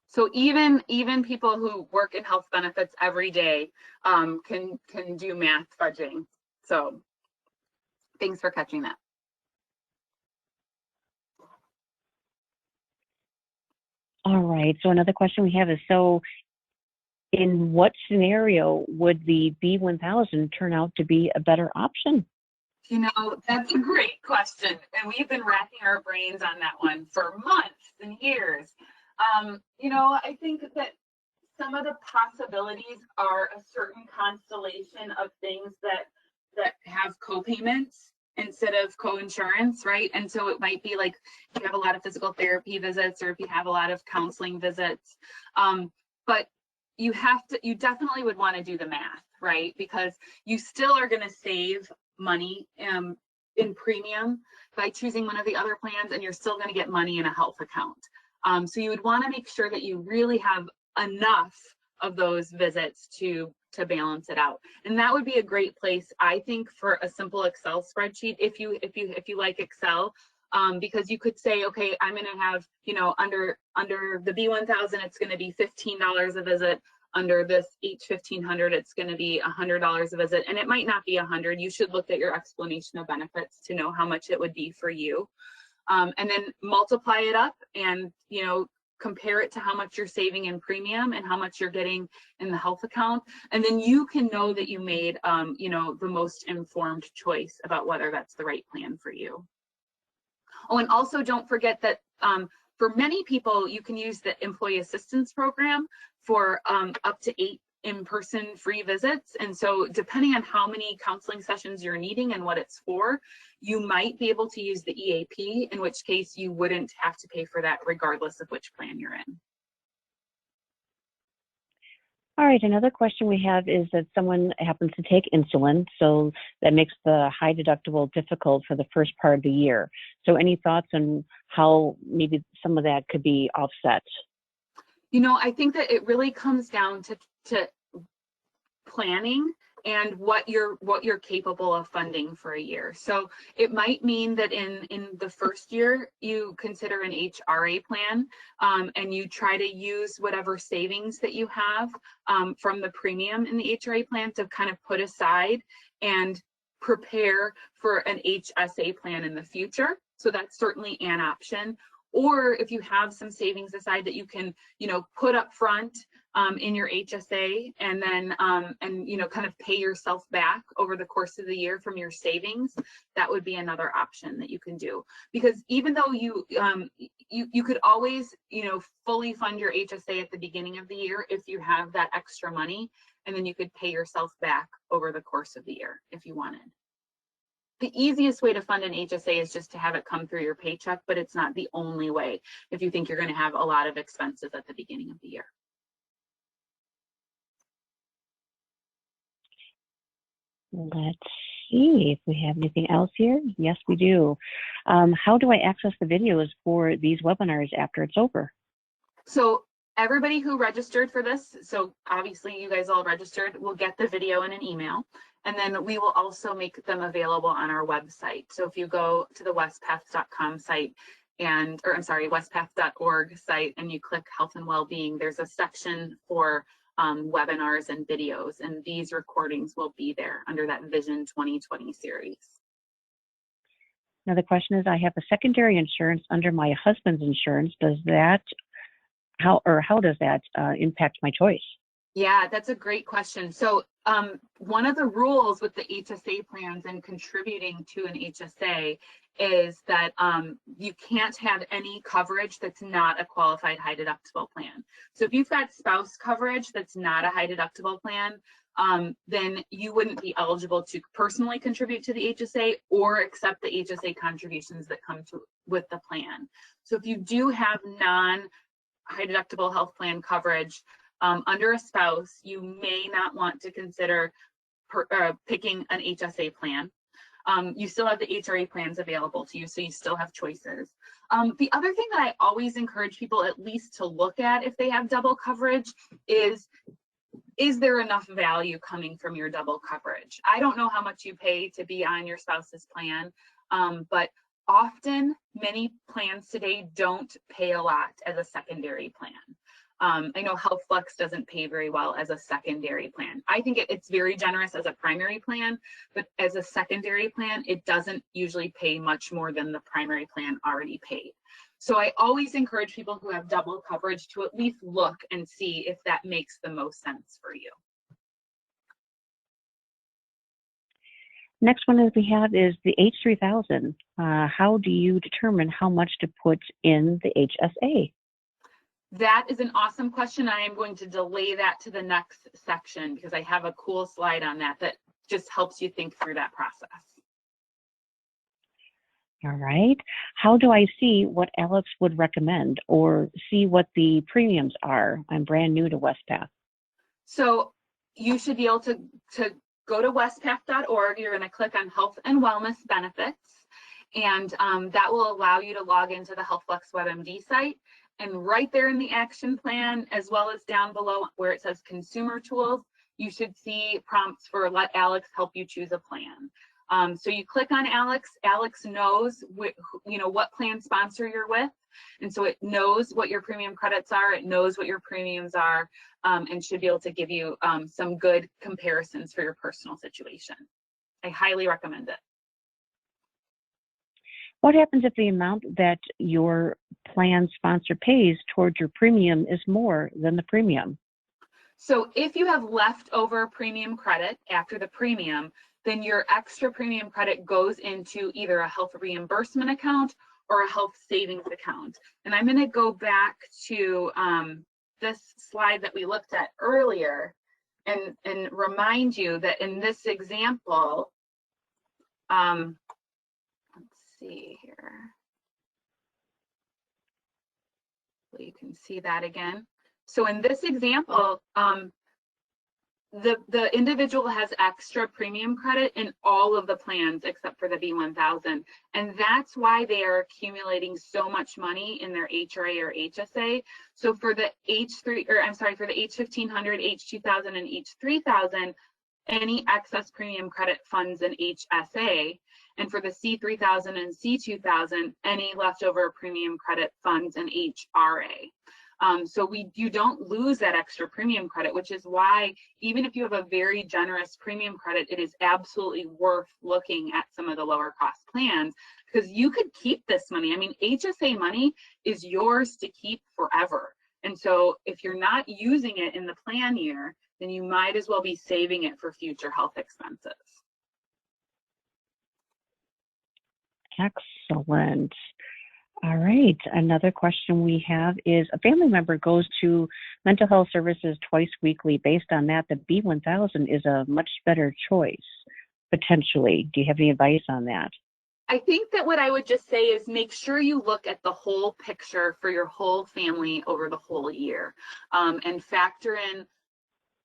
So even people who work in health benefits every day can do math fudging. So thanks for catching that. All right. So another question we have is, so in what scenario would the B1000 turn out to be a better option? You know, that's a great question. And we've been racking our brains on that one for months and years. You know, I think that some of the possibilities are a certain constellation of things that have co-payments instead of co-insurance, right? And so it might be like if you have a lot of physical therapy visits or if you have a lot of counseling visits. But you definitely would want to do the math, right? Because you still are going to save money in premium by choosing one of the other plans, and you're still going to get money in a health account. So you would want to make sure that you really have enough of those visits to balance it out. And that would be a great place, I think, for a simple Excel spreadsheet if you like Excel, because you could say, okay, I'm going to have, you know, under the B1000 it's going to be $15 a visit. Under this H1500 it's going to be $100 a visit, and it might not be 100. You should look at your explanation of benefits to know how much it would be for you. And then multiply it up and, you know, compare it to how much you're saving in premium and how much you're getting in the health account. And then you can know that you made, you know, the most informed choice about whether that's the right plan for you. Oh, and also don't forget that for many people, you can use the employee assistance program for up to 8 in-person free visits. And so depending on how many counseling sessions you're needing and what it's for, you might be able to use the EAP, in which case you wouldn't have to pay for that regardless of which plan you're in. All right, another question we have is that someone happens to take insulin, so that makes the high deductible difficult for the first part of the year. So any thoughts on how maybe some of that could be offset? You know, I think that it really comes down to planning and what you're capable of funding for a year. So it might mean that in the first year you consider an HRA plan, and you try to use whatever savings that you have from the premium in the HRA plan to kind of put aside and prepare for an HSA plan in the future. So that's certainly an option. Or if you have some savings aside that you can, you know, put up front in your HSA, and then and you know, kind of pay yourself back over the course of the year from your savings, that would be another option that you can do. Because even though you could always, you know, fully fund your HSA at the beginning of the year if you have that extra money, and then you could pay yourself back over the course of the year if you wanted. The easiest way to fund an HSA is just to have it come through your paycheck, but it's not the only way if you think you're going to have a lot of expenses at the beginning of the year. Let's see if we have anything else here. Yes, we do. How do I access the videos for these webinars after it's over? So everybody who registered for this, so obviously you guys all registered, will get the video in an email. And then we will also make them available on our website. So if you go to the wespath.com site wespath.org site, and you click health and well-being, there's a section for webinars and videos, and these recordings will be there under that Vision 2020 series. Now the question is, I have a secondary insurance under my husband's insurance. Does that, how does that impact my choice? Yeah, that's a great question. So One of the rules with the HSA plans and contributing to an HSA is that you can't have any coverage that's not a qualified high deductible plan. So if you've got spouse coverage that's not a high deductible plan, then you wouldn't be eligible to personally contribute to the HSA or accept the HSA contributions that come with the plan. So if you do have non-high deductible health plan coverage under a spouse, you may not want to consider picking an HSA plan. You still have the HRA plans available to you, so you still have choices. The other thing that I always encourage people at least to look at if they have double coverage is there enough value coming from your double coverage? I don't know how much you pay to be on your spouse's plan, but often many plans today don't pay a lot as a secondary plan. I know HealthFlex doesn't pay very well as a secondary plan. I think it's very generous as a primary plan, but as a secondary plan, it doesn't usually pay much more than the primary plan already paid. So I always encourage people who have double coverage to at least look and see if that makes the most sense for you. Next one that we have is the H3000. How do you determine how much to put in the HSA? That is an awesome question. I am going to delay that to the next section because I have a cool slide on that just helps you think through that process. All right. How do I see what Alex would recommend or see what the premiums are? I'm brand new to Wespath. So you should be able to go to wespath.org. You're going to click on Health and Wellness Benefits, and that will allow you to log into the HealthFlex WebMD site. And right there in the action plan, as well as down below where it says consumer tools, you should see prompts for let Alex help you choose a plan. So you click on Alex. Alex knows what plan sponsor you're with. And so it knows what your premium credits are. It knows what your premiums are, and should be able to give you some good comparisons for your personal situation. I highly recommend it. What happens if the amount that your plan sponsor pays towards your premium is more than the premium? So if you have leftover premium credit after the premium, then your extra premium credit goes into either a health reimbursement account or a health savings account. And I'm going to go back to this slide that we looked at earlier and remind you that in this example, let's see here. So you can see that again. So in this example, the individual has extra premium credit in all of the plans except for the B1000. And that's why they are accumulating so much money in their HRA or HSA. So for the for the H1500, H2000, and H3000, any excess premium credit funds in HSA. And for the C3000 and C2000, any leftover premium credit funds in HRA. So you don't lose that extra premium credit, which is why even if you have a very generous premium credit, it is absolutely worth looking at some of the lower cost plans because you could keep this money. I mean, HSA money is yours to keep forever. And so if you're not using it in the plan year, then you might as well be saving it for future health expenses. Excellent. All right. Another question we have is a family member goes to mental health services twice weekly. Based on that, the B1000 is a much better choice, potentially. Do you have any advice on that? I think that what I would just say is make sure you look at the whole picture for your whole family over the whole year, and factor in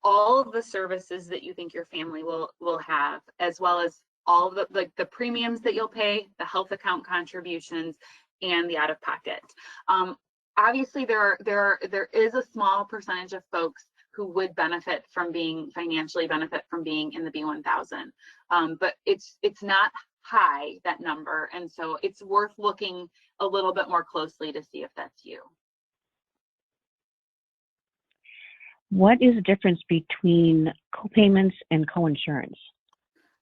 all of the services that you think your family will have, as well as all the premiums that you'll pay, the health account contributions, and the out-of-pocket. Obviously, there is a small percentage of folks who would financially benefit from being in the B1000, but it's not high, that number, and so it's worth looking a little bit more closely to see if that's you. What is the difference between copayments and coinsurance?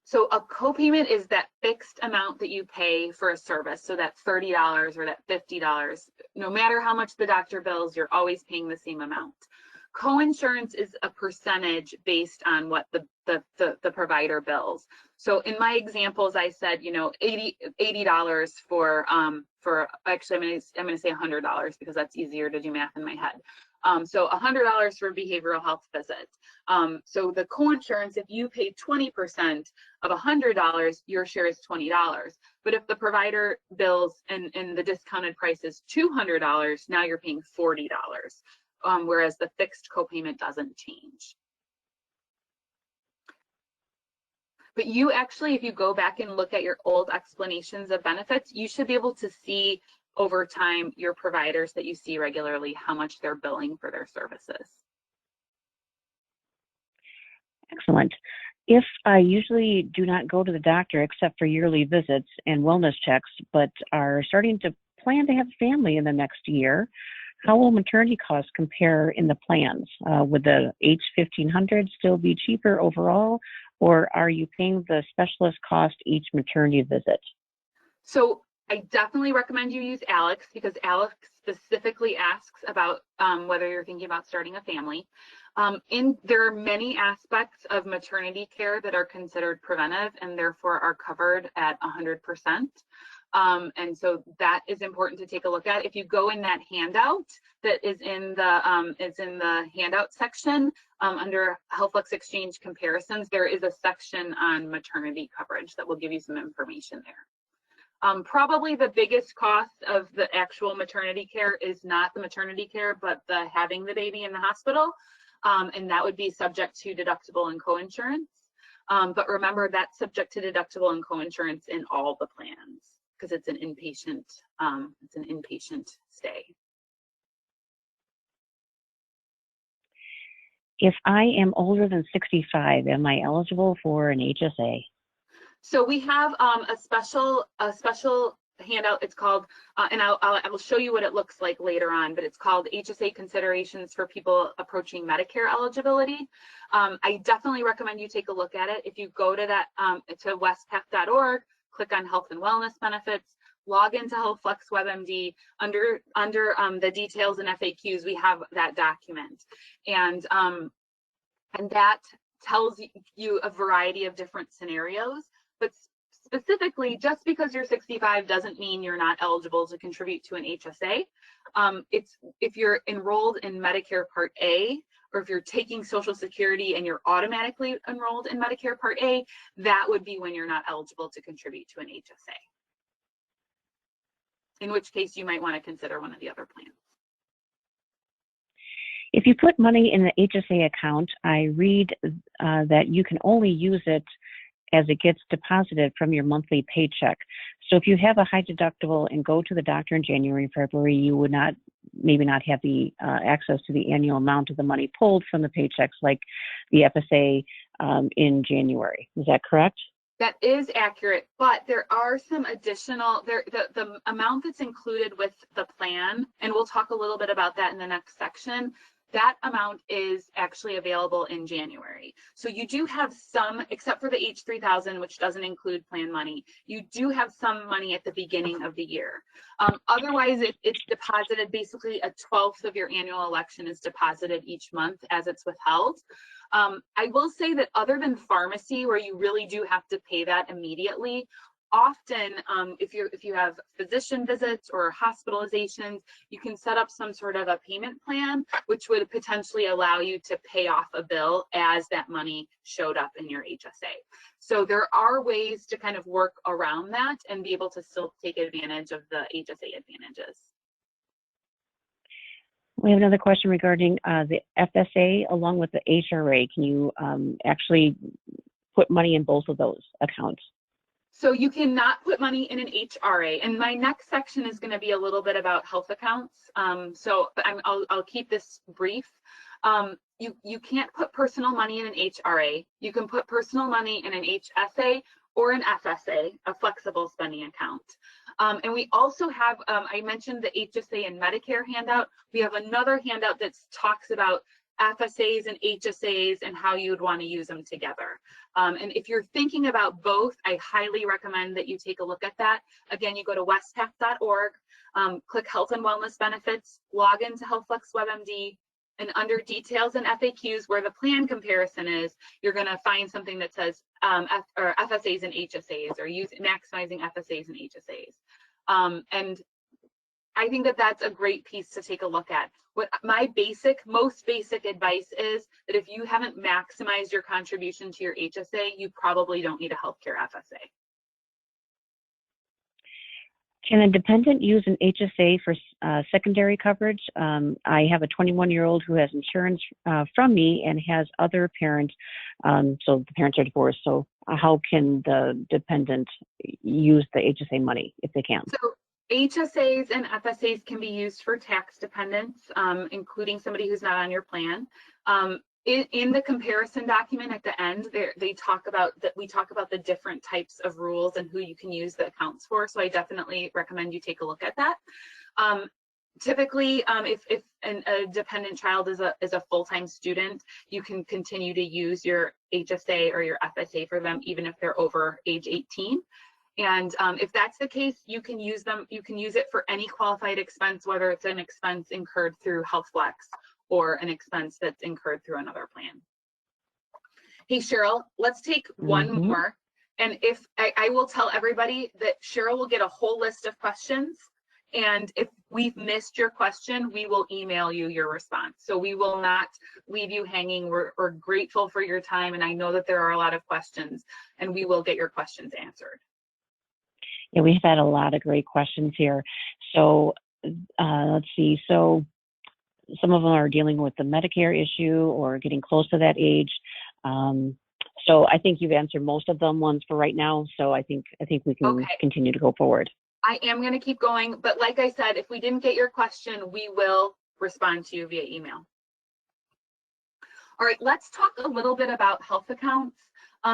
So a copayment is that fixed amount that you pay for a service. So that $30 or that $50, no matter how much the doctor bills, you're always paying the same amount. Coinsurance is a percentage based on what the provider bills. So in my examples, I said, you know, $80 for actually I'm gonna say $100 because that's easier to do math in my head. So $100 for behavioral health visit. So the coinsurance, if you pay 20% of $100, your share is $20. But if the provider bills and the discounted price is $200, now you're paying $40. Whereas the fixed copayment doesn't change. But you actually, if you go back and look at your old explanations of benefits, you should be able to see over time your providers that you see regularly, how much they're billing for their services. Excellent. If I usually do not go to the doctor except for yearly visits and wellness checks, but are starting to plan to have a family in the next year, how will maternity costs compare in the plans? Would the H1500 still be cheaper overall, or are you paying the specialist cost each maternity visit? So I definitely recommend you use Alex because Alex specifically asks about whether you're thinking about starting a family. There are many aspects of maternity care that are considered preventive and therefore are covered at 100%. And so that is important to take a look at. If you go in that handout that is in the handout section under HealthFlex Exchange comparisons, there is a section on maternity coverage that will give you some information there. Probably the biggest cost of the actual maternity care is not the maternity care, but the having the baby in the hospital. And that would be subject to deductible and coinsurance. But remember, that's subject to deductible and coinsurance in all the plans because it's an inpatient stay. If I am older than 65, am I eligible for an HSA? So we have a special handout. It's called, and I will show you what it looks like later on, but it's called HSA Considerations for People Approaching Medicare Eligibility. I definitely recommend you take a look at it. If you go to that, to wespath.org, click on Health and Wellness Benefits, log into HealthFlex WebMD, under the details and FAQs, we have that document. And that tells you a variety of different scenarios, but specifically, just because you're 65 doesn't mean you're not eligible to contribute to an HSA. If you're enrolled in Medicare Part A, or if you're taking Social Security and you're automatically enrolled in Medicare Part A, that would be when you're not eligible to contribute to an HSA. In which case you might want to consider one of the other plans. If you put money in the HSA account, I read that you can only use it as it gets deposited from your monthly paycheck. So if you have a high deductible and go to the doctor in January and February, you would maybe not have the access to the annual amount of the money pulled from the paychecks like the FSA in January. Is that correct? That is accurate, but there are some additional, the amount that's included with the plan, and we'll talk a little bit about that in the next section, that amount is actually available in January. So you do have some, except for the H3000, which doesn't include plan money, you do have some money at the beginning of the year. Otherwise, it's deposited, basically a 12th of your annual election is deposited each month as it's withheld. I will say that other than pharmacy, where you really do have to pay that immediately, often if you have physician visits or hospitalizations, you can set up some sort of a payment plan, which would potentially allow you to pay off a bill as that money showed up in your HSA. So there are ways to kind of work around that and be able to still take advantage of the HSA advantages. We have another question regarding the FSA along with the HRA. Can you actually put money in both of those accounts? So you cannot put money in an HRA, and my next section is going to be a little bit about health accounts. I'll keep this brief. You can't put personal money in an HRA. You can put personal money in an HSA or an FSA, a flexible spending account. And we also have, I mentioned the HSA and Medicare handout. We have another handout that talks about FSAs and HSAs and how you would want to use them together. And if you're thinking about both, I highly recommend that you take a look at that. Again, you go to wespath.org, click Health and Wellness Benefits, log into HealthFlex WebMD, And under details and FAQs, where the plan comparison is, you're going to find something that says FSAs and HSAs, or maximizing FSAs and HSAs. And I think that that's a great piece to take a look at. What my most basic advice is that if you haven't maximized your contribution to your HSA, you probably don't need a healthcare FSA. Can a dependent use an HSA for secondary coverage? I have a 21-year-old who has insurance from me and has other parents, so the parents are divorced. So how can the dependent use the HSA money if they can? So HSAs and FSAs can be used for tax dependents, including somebody who's not on your plan. In the comparison document at the end, we talk about the different types of rules and who you can use the accounts for. So I definitely recommend you take a look at that. Typically, if a dependent child is a full-time student, you can continue to use your HSA or your FSA for them, even if they're over age 18. And if that's the case, you can use them. You can use it for any qualified expense, whether it's an expense incurred through HealthFlex or an expense that's incurred through another plan. Hey, Cheryl, let's take one more. And if I will tell everybody that Cheryl will get a whole list of questions. And if we've missed your question, we will email you your response. So we will not leave you hanging. We're grateful for your time. And I know that there are a lot of questions, and we will get your questions answered. Yeah, we've had a lot of great questions here. So let's see. So some of them are dealing with the Medicare issue or getting close to that age. So I think you've answered most of them ones for right now. So I think we can continue to go forward. I am going to keep going, but like I said, if we didn't get your question, we will respond to you via email. All right, let's talk a little bit about health accounts.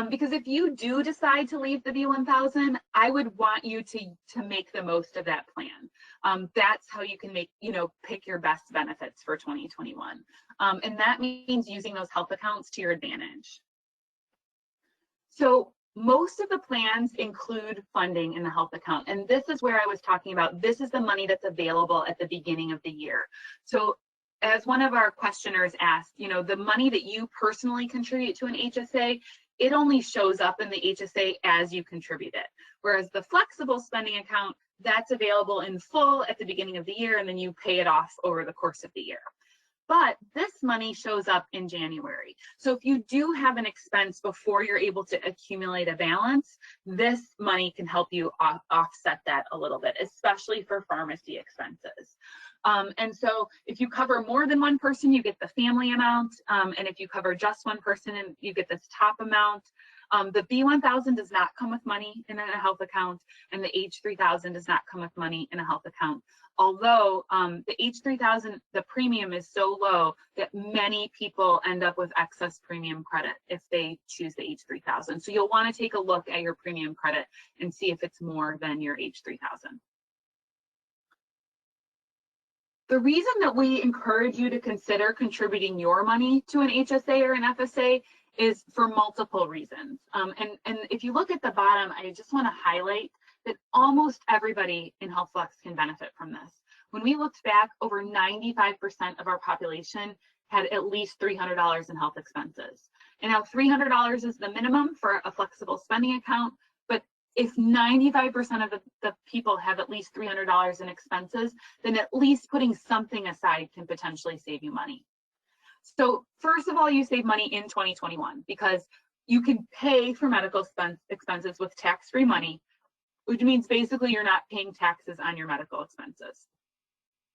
Because if you do decide to leave the B1000, I would want you to make the most of that plan. That's how you can pick your best benefits for 2021. And that means using those health accounts to your advantage. So most of the plans include funding in the health account. And this is where I was talking about, this is the money that's available at the beginning of the year. So as one of our questioners asked, the money that you personally contribute to an HSA, it only shows up in the HSA as you contribute it. Whereas the flexible spending account, that's available in full at the beginning of the year, and then you pay it off over the course of the year. But this money shows up in January. So if you do have an expense before you're able to accumulate a balance, this money can help you offset that a little bit, especially for pharmacy expenses. And so if you cover more than one person, you get the family amount. And if you cover just one person, you get this top amount. The B1000 does not come with money in a health account, and the H3000 does not come with money in a health account. Although the H3000, the premium is so low that many people end up with excess premium credit if they choose the H3000. So you'll want to take a look at your premium credit and see if it's more than your H3000. The reason that we encourage you to consider contributing your money to an HSA or an FSA is for multiple reasons. And if you look at the bottom, I just want to highlight that almost everybody in HealthFlex can benefit from this. When we looked back, over 95% of our population had at least $300 in health expenses. And now $300 is the minimum for a flexible spending account, but if 95% of the people have at least $300 in expenses, then at least putting something aside can potentially save you money. So first of all, you save money in 2021 because you can pay for medical expenses with tax-free money, which means basically you're not paying taxes on your medical expenses.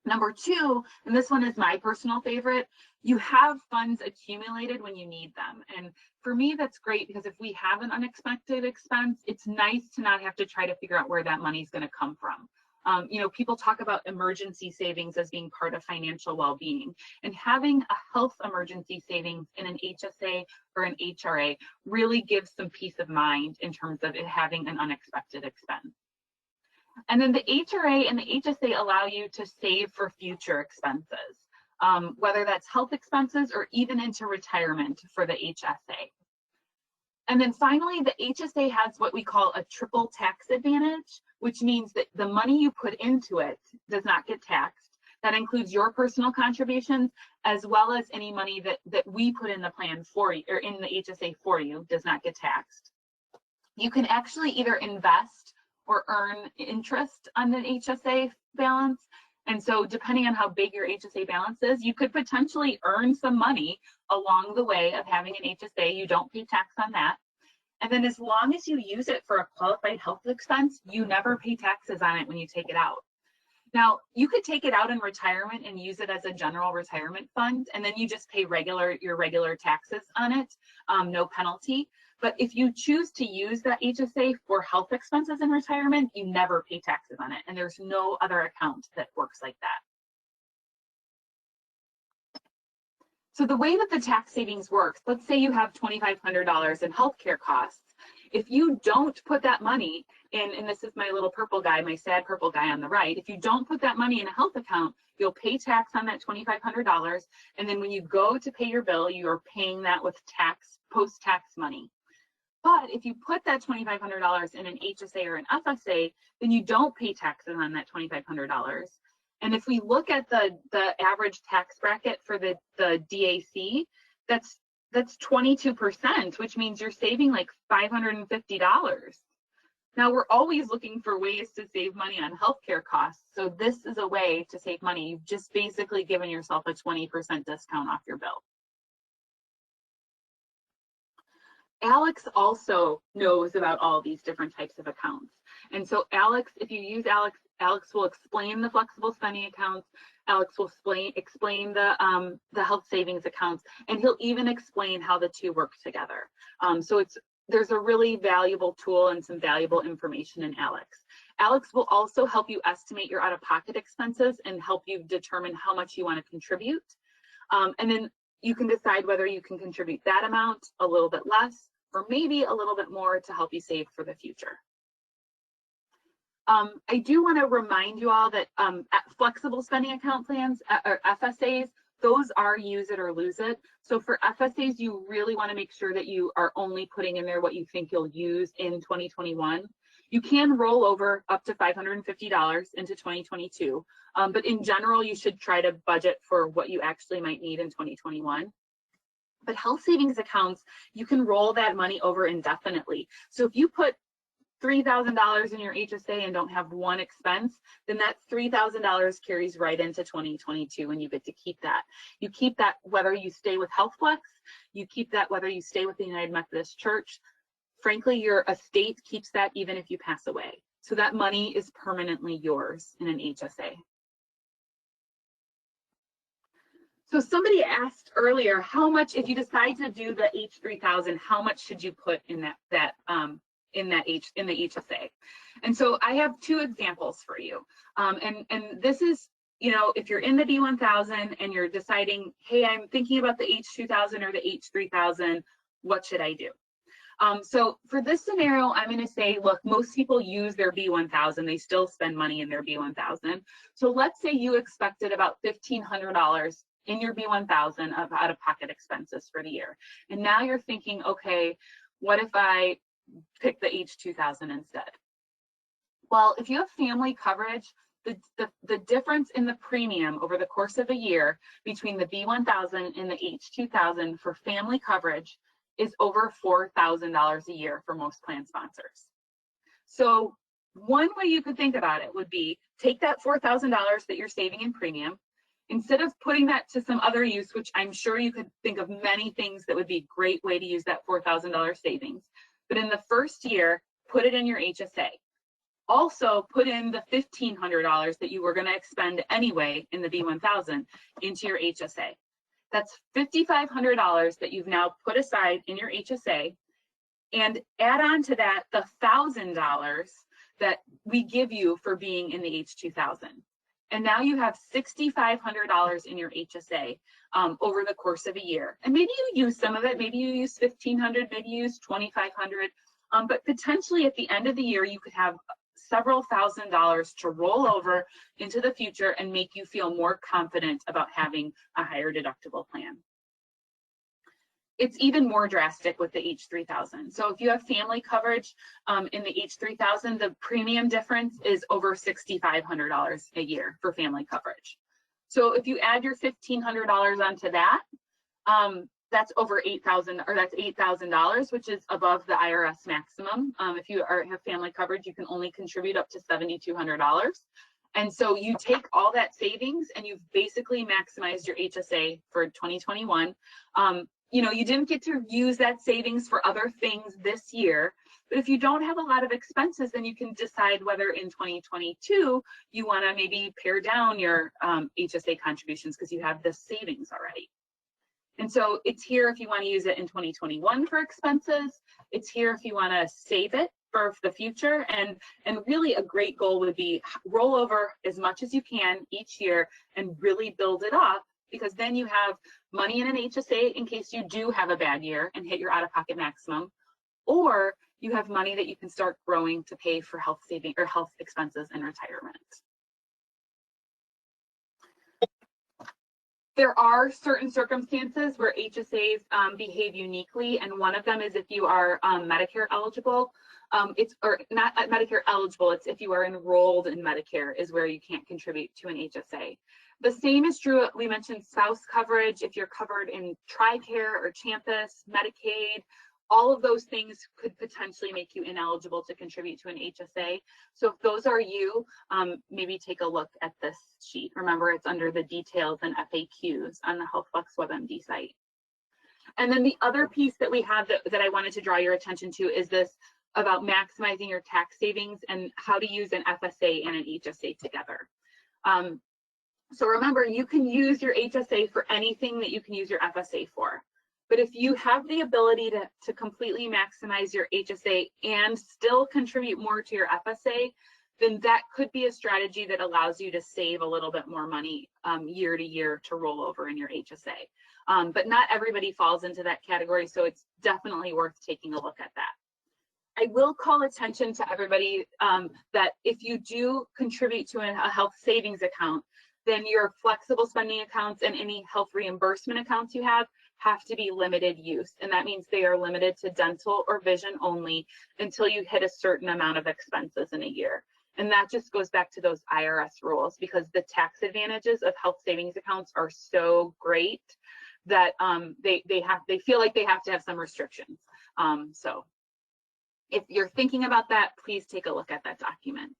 Number two, and this one is my personal favorite, you have funds accumulated when you need them. And for me, that's great because if we have an unexpected expense, it's nice to not have to try to figure out where that money is going to come from. People talk about emergency savings as being part of financial well-being, and having a health emergency savings in an HSA or an HRA really gives some peace of mind in terms of it having an unexpected expense. And then the HRA and the HSA allow you to save for future expenses, whether that's health expenses or even into retirement for the HSA. And then finally, the HSA has what we call a triple tax advantage, which means that the money you put into it does not get taxed. That includes your personal contributions as well as any money that we put in the plan for you or in the HSA for you does not get taxed. You can actually either invest or earn interest on the HSA balance. And so depending on how big your HSA balance is, you could potentially earn some money along the way of having an HSA. You don't pay tax on that. And then as long as you use it for a qualified health expense, you never pay taxes on it when you take it out. Now, you could take it out in retirement and use it as a general retirement fund, and then you just pay your regular taxes on it, no penalty. But if you choose to use that HSA for health expenses in retirement, you never pay taxes on it, and there's no other account that works like that. So the way that the tax savings works, let's say you have $2,500 in healthcare costs. If you don't put that money in, and this is my little purple guy, my sad purple guy on the right, if you don't put that money in a health account, you'll pay tax on that $2,500. And then when you go to pay your bill, you're paying that with tax, post-tax money. But if you put that $2,500 in an HSA or an FSA, then you don't pay taxes on that $2,500. And if we look at the average tax bracket for the DAC, that's 22%, which means you're saving like $550. Now we're always looking for ways to save money on healthcare costs. So this is a way to save money. You've just basically given yourself a 20% discount off your bill. Alex also knows about all these different types of accounts. And so Alex, if you use Alex, Alex will explain the flexible spending accounts. Alex will explain the health savings accounts, and he'll even explain how the two work together. So there's a really valuable tool and some valuable information in Alex. Alex will also help you estimate your out-of-pocket expenses and help you determine how much you want to contribute. And then you can decide whether you can contribute that amount, a little bit less, or maybe a little bit more to help you save for the future. I do want to remind you all that flexible spending account plans, or FSAs, those are use it or lose it. So for FSAs, you really want to make sure that you are only putting in there what you think you'll use in 2021. You can roll over up to $550 into 2022, but in general, you should try to budget for what you actually might need in 2021. But health savings accounts, you can roll that money over indefinitely. So if you put $3,000 in your HSA and don't have one expense, then that $3,000 carries right into 2022 and you get to keep that. You keep that whether you stay with HealthFlex, you keep that whether you stay with the United Methodist Church. Frankly, your estate keeps that even if you pass away. So that money is permanently yours in an HSA. So somebody asked earlier, how much, if you decide to do the H3000, how much should you put in in the HSA? And so I have two examples for you. And this is, you know, if you're in the B1000 and you're deciding, hey, I'm thinking about the H2000 or the H3000, what should I do? So for this scenario, I'm going to say, look, most people use their B1000. They still spend money in their B1000. So let's say you expected about $1,500 in your B1000 of out-of-pocket expenses for the year. And now you're thinking, okay, what if I pick the H2000 instead? Well, if you have family coverage, the difference in the premium over the course of a year between the B1000 and the H2000 for family coverage is over $4,000 a year for most plan sponsors. So one way you could think about it would be take that $4,000 that you're saving in premium, instead of putting that to some other use, which I'm sure you could think of many things that would be a great way to use that $4,000 savings. But in the first year, put it in your HSA. Also put in the $1,500 that you were going to expend anyway in the B1000 into your HSA. That's $5,500 that you've now put aside in your HSA, and add on to that the $1,000 that we give you for being in the H2000. And now you have $6,500 in your HSA over the course of a year. And maybe you use some of it, maybe you use $1,500, maybe you use $2,500, but potentially at the end of the year, you could have several $1,000s to roll over into the future and make you feel more confident about having a higher deductible plan. It's even more drastic with the H3000. So if you have family coverage in the H3000, the premium difference is over $6,500 a year for family coverage. So if you add your $1,500 onto that, that's over $8,000, or that's $8,000, which is above the IRS maximum. If you have family coverage, you can only contribute up to $7,200. And so you take all that savings and you've basically maximized your HSA for 2021. You know, you didn't get to use that savings for other things this year, but if you don't have a lot of expenses, then you can decide whether in 2022 you want to maybe pare down your HSA contributions because you have this savings already. And so it's here if you want to use it in 2021 for expenses. It's here if you want to save it for the future. And really a great goal would be roll over as much as you can each year and really build it up, because then you have money in an HSA in case you do have a bad year and hit your out-of-pocket maximum, or you have money that you can start growing to pay for health saving or health expenses in retirement. There are certain circumstances where HSAs behave uniquely, and one of them is if you are Medicare eligible. Or not Medicare eligible, it's if you are enrolled in Medicare is where you can't contribute to an HSA. The same is true, we mentioned spouse coverage, if you're covered in TRICARE or Champus, Medicaid, all of those things could potentially make you ineligible to contribute to an HSA. So if those are you, maybe take a look at this sheet. Remember, it's under the details and FAQs on the HealthFlex WebMD site. And then the other piece that we have that I wanted to draw your attention to is this about maximizing your tax savings and how to use an FSA and an HSA together. So remember, you can use your HSA for anything that you can use your FSA for. But if you have the ability to completely maximize your HSA and still contribute more to your FSA, then that could be a strategy that allows you to save a little bit more money year to year to roll over in your HSA. But not everybody falls into that category, so it's definitely worth taking a look at that. I will call attention to everybody that if you do contribute to a health savings account, then your flexible spending accounts and any health reimbursement accounts you have to be limited use. And that means they are limited to dental or vision only until you hit a certain amount of expenses in a year. And that just goes back to those IRS rules, because the tax advantages of health savings accounts are so great that they feel like they have to have some restrictions. So if you're thinking about that, please take a look at that document.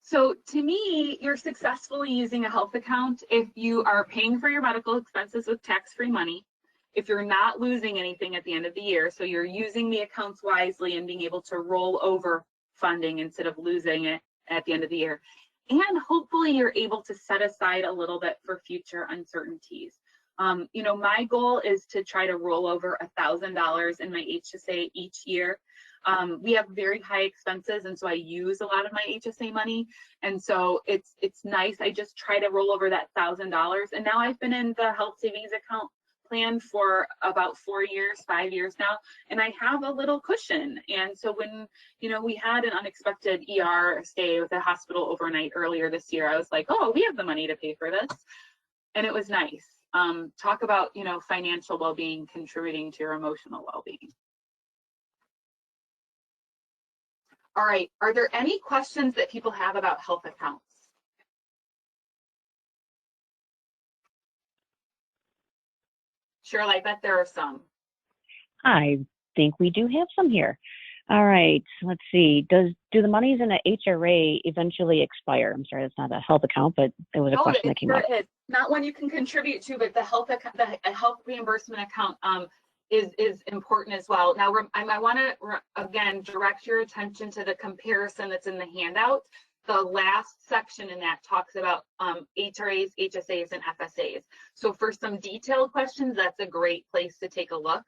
So to me, you're successfully using a health account if you are paying for your medical expenses with tax-free money, if you're not losing anything at the end of the year, so you're using the accounts wisely and being able to roll over funding instead of losing it at the end of the year. And hopefully you're able to set aside a little bit for future uncertainties. You know, my goal is to try to roll over $1,000 in my HSA each year. We have very high expenses, and so I use a lot of my HSA money, and so it's nice. I just try to roll over that $1,000, and now I've been in the health savings account plan for about 4 years, 5 years now, and I have a little cushion. And so when, you know, we had an unexpected ER stay with the hospital overnight earlier this year, I was like, oh, we have the money to pay for this, and it was nice. Talk about, you know, financial well-being contributing to your emotional well-being. All right, are there any questions that people have about health accounts? Cheryl, I bet there are some. I think we do have some here. All right, let's see. Do the monies in the HRA eventually expire? I'm sorry, that's not a health account, but there was a question that came up. It's not one you can contribute to, but the health reimbursement account is important as well. Now, I want to again direct your attention to the comparison that's in the handout. The last section in that talks about HRAs, HSAs, and FSAs. So for some detailed questions, that's a great place to take a look.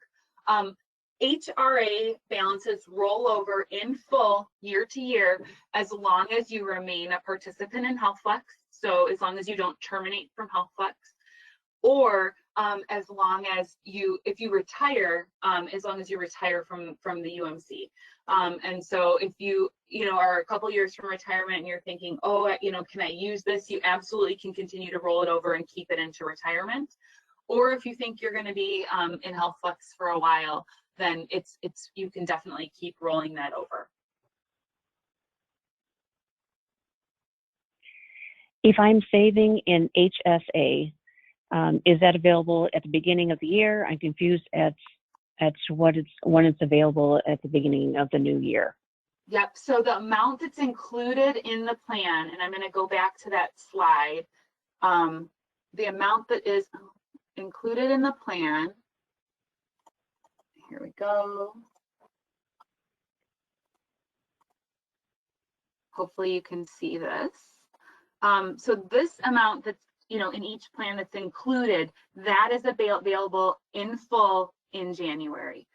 HRA balances roll over in full year to year as long as you remain a participant in HealthFlex. So as long as you don't terminate from HealthFlex, or as long as if you retire, as long as you retire from the UMC. And so if you are a couple years from retirement and you're thinking, oh, can I use this? You absolutely can continue to roll it over and keep it into retirement. Or if you think you're going to be in HealthFlex for a while, then you can definitely keep rolling that over. If I'm saving in HSA, is that available at the beginning of the year? I'm confused at when it's available at the beginning of the new year. Yep, so the amount that's included in the plan, and I'm going to go back to that slide, the amount that is included in the plan, here we go. Hopefully you can see this. So this amount that's, in each plan that's included, that is available in full in January.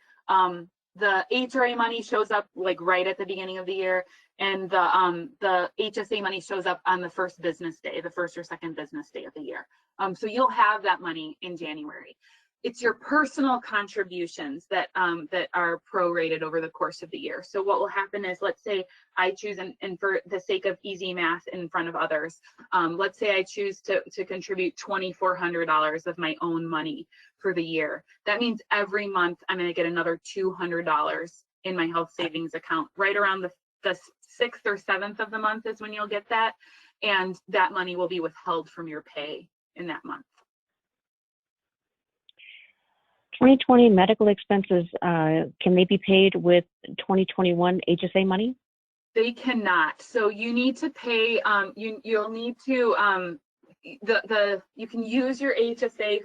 The HRA money shows up like right at the beginning of the year, and the HSA money shows up on the first business day, the first or second business day of the year. So you'll have that money in January. It's your personal contributions that are prorated over the course of the year. So what will happen is, let's say I choose, and for the sake of easy math in front of others, let's say I choose to contribute $2,400 of my own money for the year. That means every month I'm going to get another $200 in my health savings account. Right around the 6th or 7th of the month is when you'll get that, and that money will be withheld from your pay in that month. 2020 medical expenses, can they be paid with 2021 HSA money? They cannot. So you need to pay, you'll need to, you can use your HSA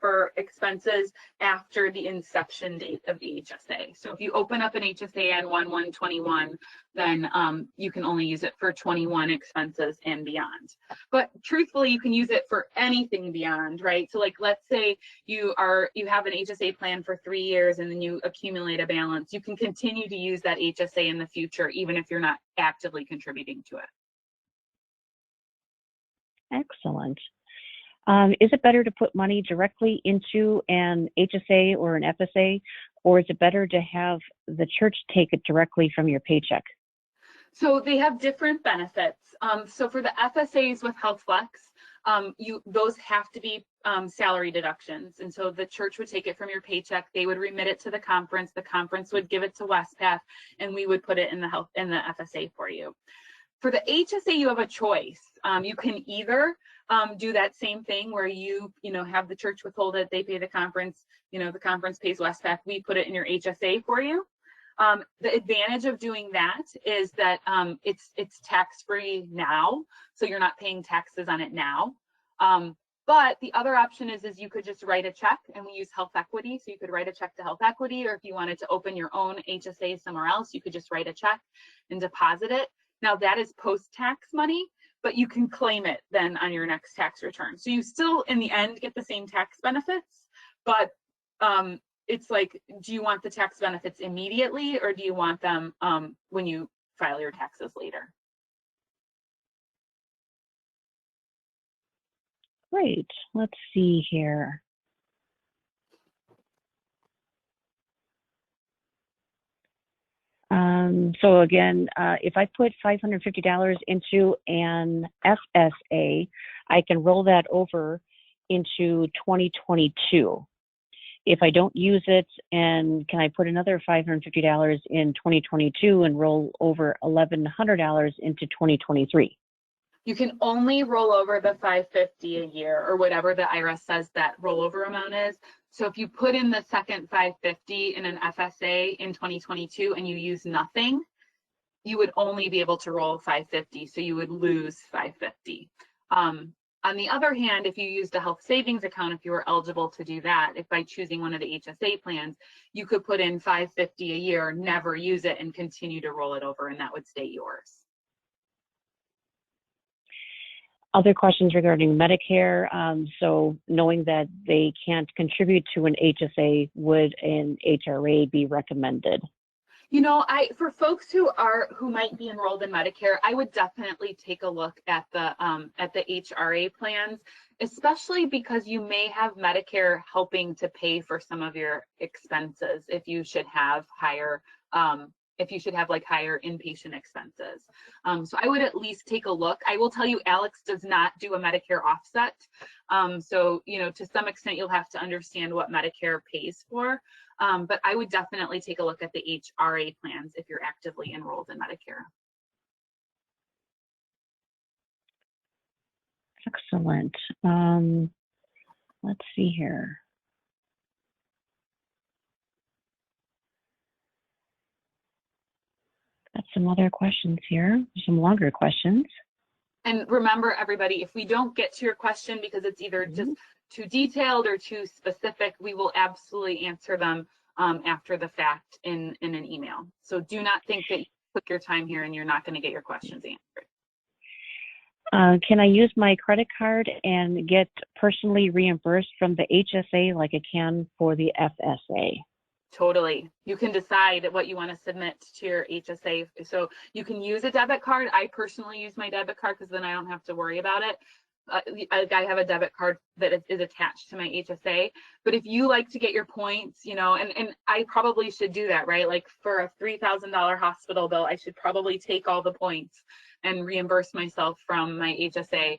for expenses after the inception date of the HSA. So if you open up an HSA on 1/1/21, then you can only use it for 21 expenses and beyond. But truthfully, you can use it for anything beyond, right? So like, let's say you have an HSA plan for 3 years and then you accumulate a balance. You can continue to use that HSA in the future, even if you're not actively contributing to it. Excellent. Is it better to put money directly into an HSA or an FSA, or is it better to have the church take it directly from your paycheck? So they have different benefits. So for the FSAs with HealthFlex, those have to be salary deductions. And so the church would take it from your paycheck. They would remit it to the conference. The conference would give it to Wespath, and we would put it in the FSA for you. For the HSA, you have a choice. You can either do that same thing where you have the church withhold it, they pay the conference, the conference pays Wespath, we put it in your HSA for you. The advantage of doing that is that it's tax-free now, so you're not paying taxes on it now. But the other option is you could just write a check, and we use Health Equity, so you could write a check to Health Equity, or if you wanted to open your own HSA somewhere else, you could just write a check and deposit it. Now that is post-tax money, but you can claim it then on your next tax return. So you still, in the end, get the same tax benefits, but it's like, do you want the tax benefits immediately, or do you want them when you file your taxes later? Great. Let's see here. So again, if I put $550 into an FSA, I can roll that over into 2022. If I don't use it, and can I put another $550 in 2022 and roll over $1,100 into 2023? You can only roll over the $550 a year, or whatever the IRS says that rollover amount is. So if you put in the second $550 in an FSA in 2022 and you use nothing, you would only be able to roll $550, so you would lose $550. On the other hand, if you used a health savings account, if you were eligible to do that, if by choosing one of the HSA plans, you could put in $550 a year, never use it, and continue to roll it over, and that would stay yours. Other questions regarding Medicare. So knowing that they can't contribute to an HSA, would an HRA be recommended? For folks who might be enrolled in Medicare, I would definitely take a look at the HRA plans, especially because you may have Medicare helping to pay for some of your expenses if you should have higher higher inpatient expenses. So I would at least take a look. I will tell you, Alex does not do a Medicare offset. So, to some extent, you'll have to understand what Medicare pays for. But I would definitely take a look at the HRA plans if you're actively enrolled in Medicare. Excellent. Let's see here. Got some other questions here, some longer questions. And remember, everybody, if we don't get to your question because it's either just too detailed or too specific, we will absolutely answer them after the fact in an email. So do not think that you took your time here and you're not going to get your questions answered. Can I use my credit card and get personally reimbursed from the HSA like I can for the FSA? Totally. You can decide what you want to submit to your HSA. So you can use a debit card. I personally use my debit card because then I don't have to worry about it. I have a debit card that is attached to my HSA. But if you like to get your points, you know, and I probably should do that, right? Like for a $3,000 hospital bill, I should probably take all the points and reimburse myself from my HSA.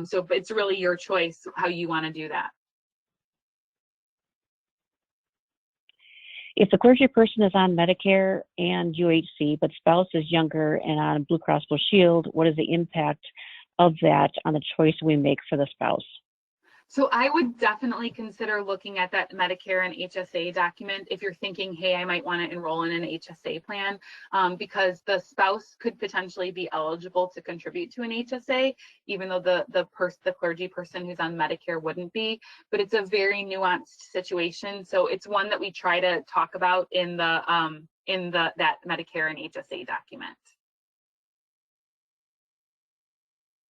So it's really your choice how you want to do that. If the clergy person is on Medicare and UHC, but spouse is younger and on Blue Cross Blue Shield, what is the impact of that on the choice we make for the spouse? So I would definitely consider looking at that Medicare and HSA document if you're thinking, hey, I might want to enroll in an HSA plan, because the spouse could potentially be eligible to contribute to an HSA, even though the clergy person who's on Medicare wouldn't be. But it's a very nuanced situation, so it's one that we try to talk about in that Medicare and HSA document.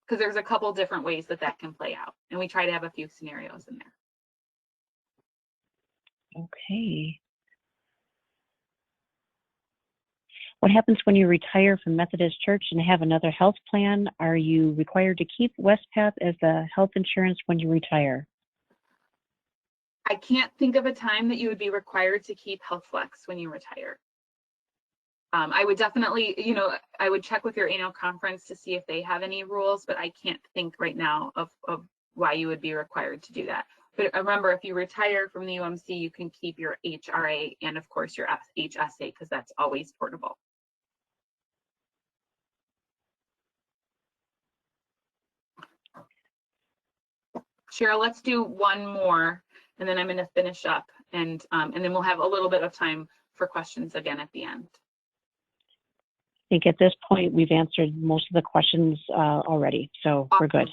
Because there's a couple different ways that can play out, and we try to have a few scenarios in there. Okay. What happens when you retire from Methodist Church and have another health plan? Are you required to keep Wespath as the health insurance when you retire? I can't think of a time that you would be required to keep HealthFlex when you retire. I would definitely, I would check with your annual conference to see if they have any rules, but I can't think right now of why you would be required to do that. But remember, if you retire from the UMC, you can keep your HRA and, of course, your HSA because that's always portable. Cheryl, let's do one more, and then I'm going to finish up, and then we'll have a little bit of time for questions again at the end. I think at this point, we've answered most of the questions already, so Awesome. We're good.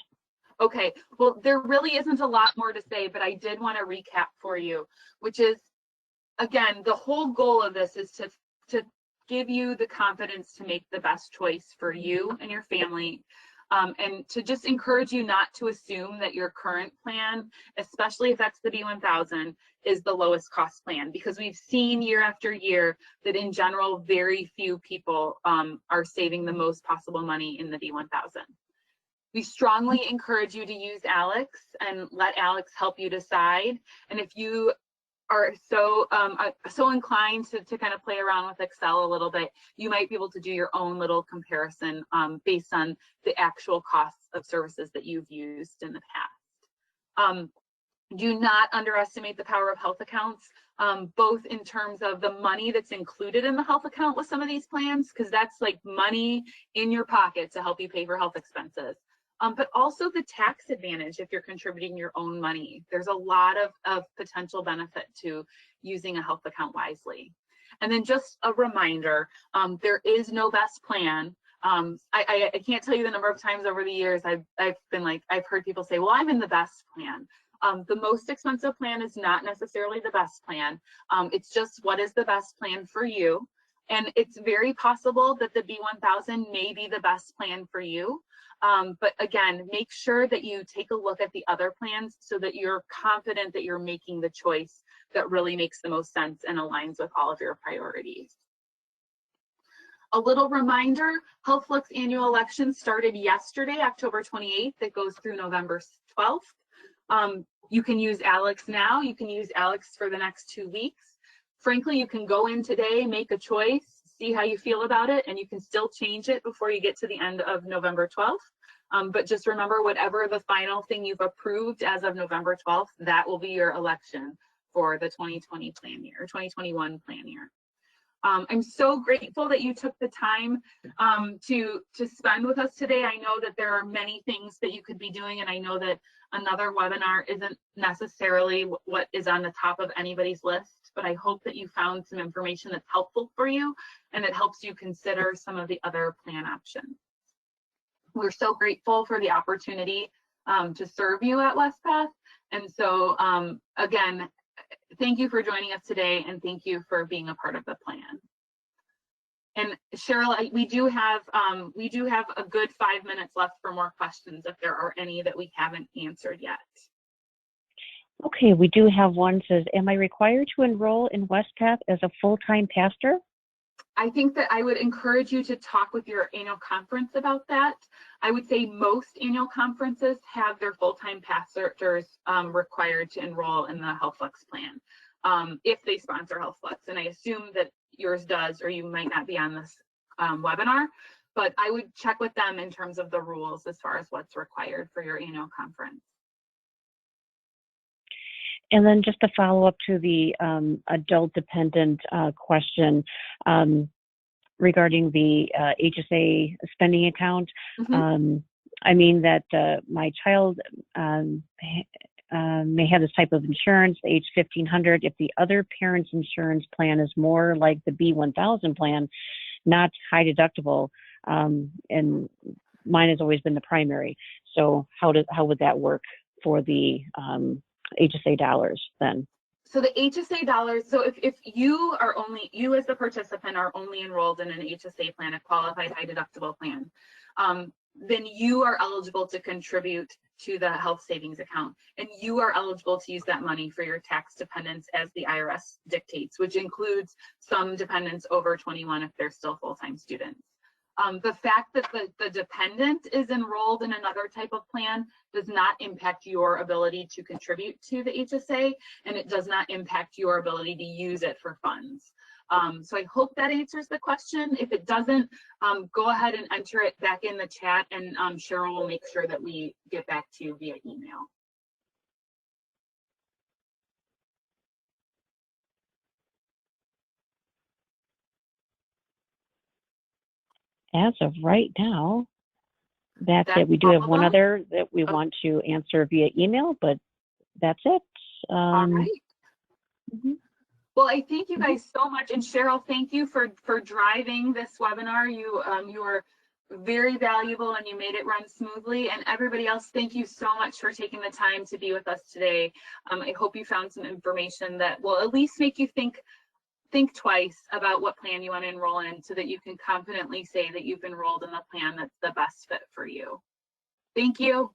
Okay, well, there really isn't a lot more to say, but I did want to recap for you, which is, again, the whole goal of this is to give you the confidence to make the best choice for you and your family, and to just encourage you not to assume that your current plan, especially if that's the B1000, is the lowest cost plan, because we've seen year after year that in general, very few people are saving the most possible money in the B1000. We strongly encourage you to use Alex and let Alex help you decide. And if you are so inclined to kind of play around with Excel a little bit, you might be able to do your own little comparison based on the actual costs of services that you've used in the past. Do not underestimate the power of health accounts, both in terms of the money that's included in the health account with some of these plans, because that's like money in your pocket to help you pay for health expenses. But also the tax advantage if you're contributing your own money. There's a lot of potential benefit to using a health account wisely. And then just a reminder, there is no best plan. I can't tell you the number of times over the years I've heard people say, well, I'm in the best plan. The most expensive plan is not necessarily the best plan. It's just what is the best plan for you. And it's very possible that the B1000 may be the best plan for you. But again, make sure that you take a look at the other plans so that you're confident that you're making the choice that really makes the most sense and aligns with all of your priorities. A little reminder, HealthFlex annual election started yesterday, October 28th. It goes through November 12th. You can use Alex now. You can use Alex for the next 2 weeks. Frankly, you can go in today, make a choice, see how you feel about it, and you can still change it before you get to the end of November 12th. But just remember, whatever the final thing you've approved as of November 12th, that will be your election for the 2020 plan year, or 2021 plan year. I'm so grateful that you took the time to spend with us today. I know that there are many things that you could be doing, and I know that another webinar isn't necessarily what is on the top of anybody's list, but I hope that you found some information that's helpful for you and that helps you consider some of the other plan options. We're so grateful for the opportunity to serve you at Wespath. And so again, thank you for joining us today, and thank you for being a part of the plan. And Cheryl, we do have a good 5 minutes left for more questions if there are any that we haven't answered yet. Okay, we do have one. Says, am I required to enroll in Wespath as a full-time pastor? I think that I would encourage you to talk with your annual conference about that. I would say most annual conferences have their full-time pastors required to enroll in the HealthFlex plan if they sponsor HealthFlex. And I assume that yours does, or you might not be on this webinar, but I would check with them in terms of the rules as far as what's required for your annual conference. And then just to follow up to the adult dependent question regarding the HSA spending account. Mm-hmm. I mean that my child may have this type of insurance, age 1500. If the other parent's insurance plan is more like the B1000 plan, not high deductible, and mine has always been the primary. So how would that work for the HSA dollars then? So the HSA dollars, so if you as the participant are only enrolled in an HSA plan, a qualified high deductible plan, then you are eligible to contribute to the health savings account, and you are eligible to use that money for your tax dependents as the IRS dictates, which includes some dependents over 21 if they're still full-time students. The fact that the dependent is enrolled in another type of plan does not impact your ability to contribute to the HSA, and it does not impact your ability to use it for funds. So I hope that answers the question. If it doesn't, go ahead and enter it back in the chat, and Cheryl will make sure that we get back to you via email. As of right now, that's it. We do have one other that we want to answer via email, but that's it. All right. Mm-hmm. Well, I thank you guys so much, and Cheryl, thank you for driving this webinar. You are very valuable, and you made it run smoothly. And everybody else, thank you so much for taking the time to be with us today. I hope you found some information that will at least make you think twice about what plan you want to enroll in, so that you can confidently say that you've enrolled in the plan that's the best fit for you. Thank you.